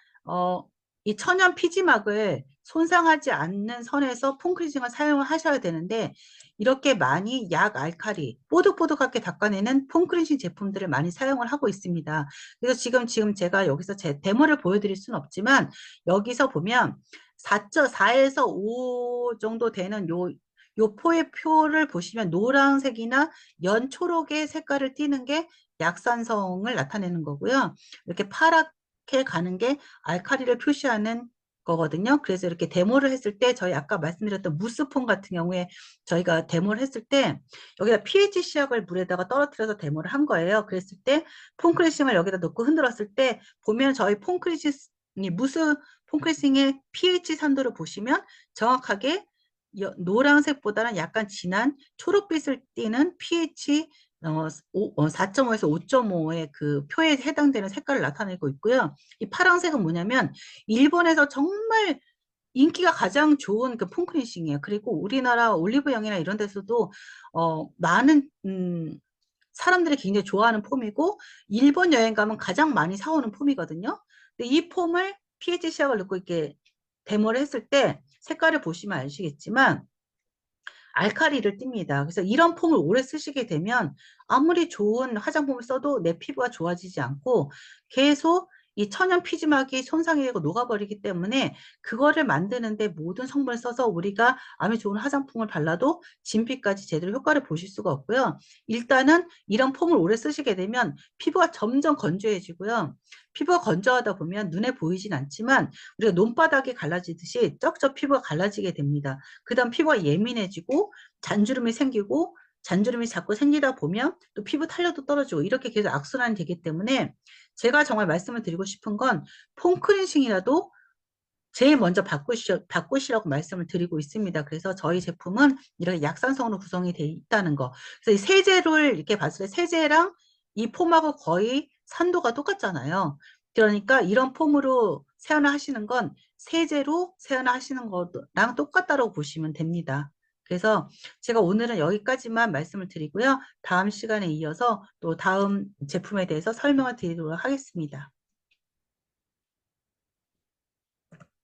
이 천연 피지막을 손상하지 않는 선에서 폼클렌징을 사용을 하셔야 되는데 이렇게 많이 약 알칼리 뽀득뽀득하게 닦아내는 폼클렌징 제품들을 많이 사용을 하고 있습니다. 그래서 지금 제가 여기서 제 데모를 보여드릴 수는 없지만 여기서 보면 4에서 5 정도 되는 요 포의 표를 보시면 노란색이나 연초록의 색깔을 띠는 게 약산성을 나타내는 거고요. 이렇게 파랗게 가는 게 알칼리를 표시하는 거거든요. 그래서 이렇게 데모를 했을 때 저희 아까 말씀드렸던 무스폼 같은 경우에 저희가 데모를 했을 때 여기다 pH 시약을 물에다가 떨어뜨려서 데모를 한 거예요. 그랬을 때 폼크레싱을 여기다 넣고 흔들었을 때 보면 저희 폼크레싱 무스 폼크레싱의 pH 산도를 보시면 정확하게 노란색보다는 약간 진한 초록빛을 띠는 pH 4.5에서 5.5의 그 표에 해당되는 색깔을 나타내고 있고요. 이 파란색은 뭐냐면 일본에서 정말 인기가 가장 좋은 그 폼클렌싱이에요. 그리고 우리나라 올리브영이나 이런 데서도 많은 사람들이 굉장히 좋아하는 폼이고 일본 여행 가면 가장 많이 사오는 폼이거든요. 근데 이 폼을 pH 시약을 넣고 이렇게 데모를 했을 때 색깔을 보시면 아시겠지만 알칼리를 띱니다. 그래서 이런 폼을 오래 쓰시게 되면 아무리 좋은 화장품을 써도 내 피부가 좋아지지 않고 계속 이 천연 피지막이 손상이 되고 녹아버리기 때문에 그거를 만드는데 모든 성분을 써서 우리가 아무리 좋은 화장품을 발라도 진피까지 제대로 효과를 보실 수가 없고요. 일단은 이런 폼을 오래 쓰시게 되면 피부가 점점 건조해지고요. 피부가 건조하다 보면 눈에 보이진 않지만 우리가 논바닥이 갈라지듯이 쩍쩍 피부가 갈라지게 됩니다. 그 다음 피부가 예민해지고 잔주름이 생기고 잔주름이 자꾸 생기다 보면 또 피부 탄력도 떨어지고 이렇게 계속 악순환이 되기 때문에 제가 정말 말씀을 드리고 싶은 건 폼클렌싱이라도 제일 먼저 바꾸시라고 말씀을 드리고 있습니다. 그래서 저희 제품은 이렇게 약산성으로 구성이 되어 있다는 거. 그래서 이 세제를 이렇게 봤을 때 세제랑 이 폼하고 거의 산도가 똑같잖아요. 그러니까 이런 폼으로 세안을 하시는 건 세제로 세안을 하시는 거랑 똑같다고 보시면 됩니다. 그래서 제가 오늘은 여기까지만 말씀을 드리고요. 다음 시간에 이어서 또 다음 제품에 대해서 설명을 드리도록 하겠습니다.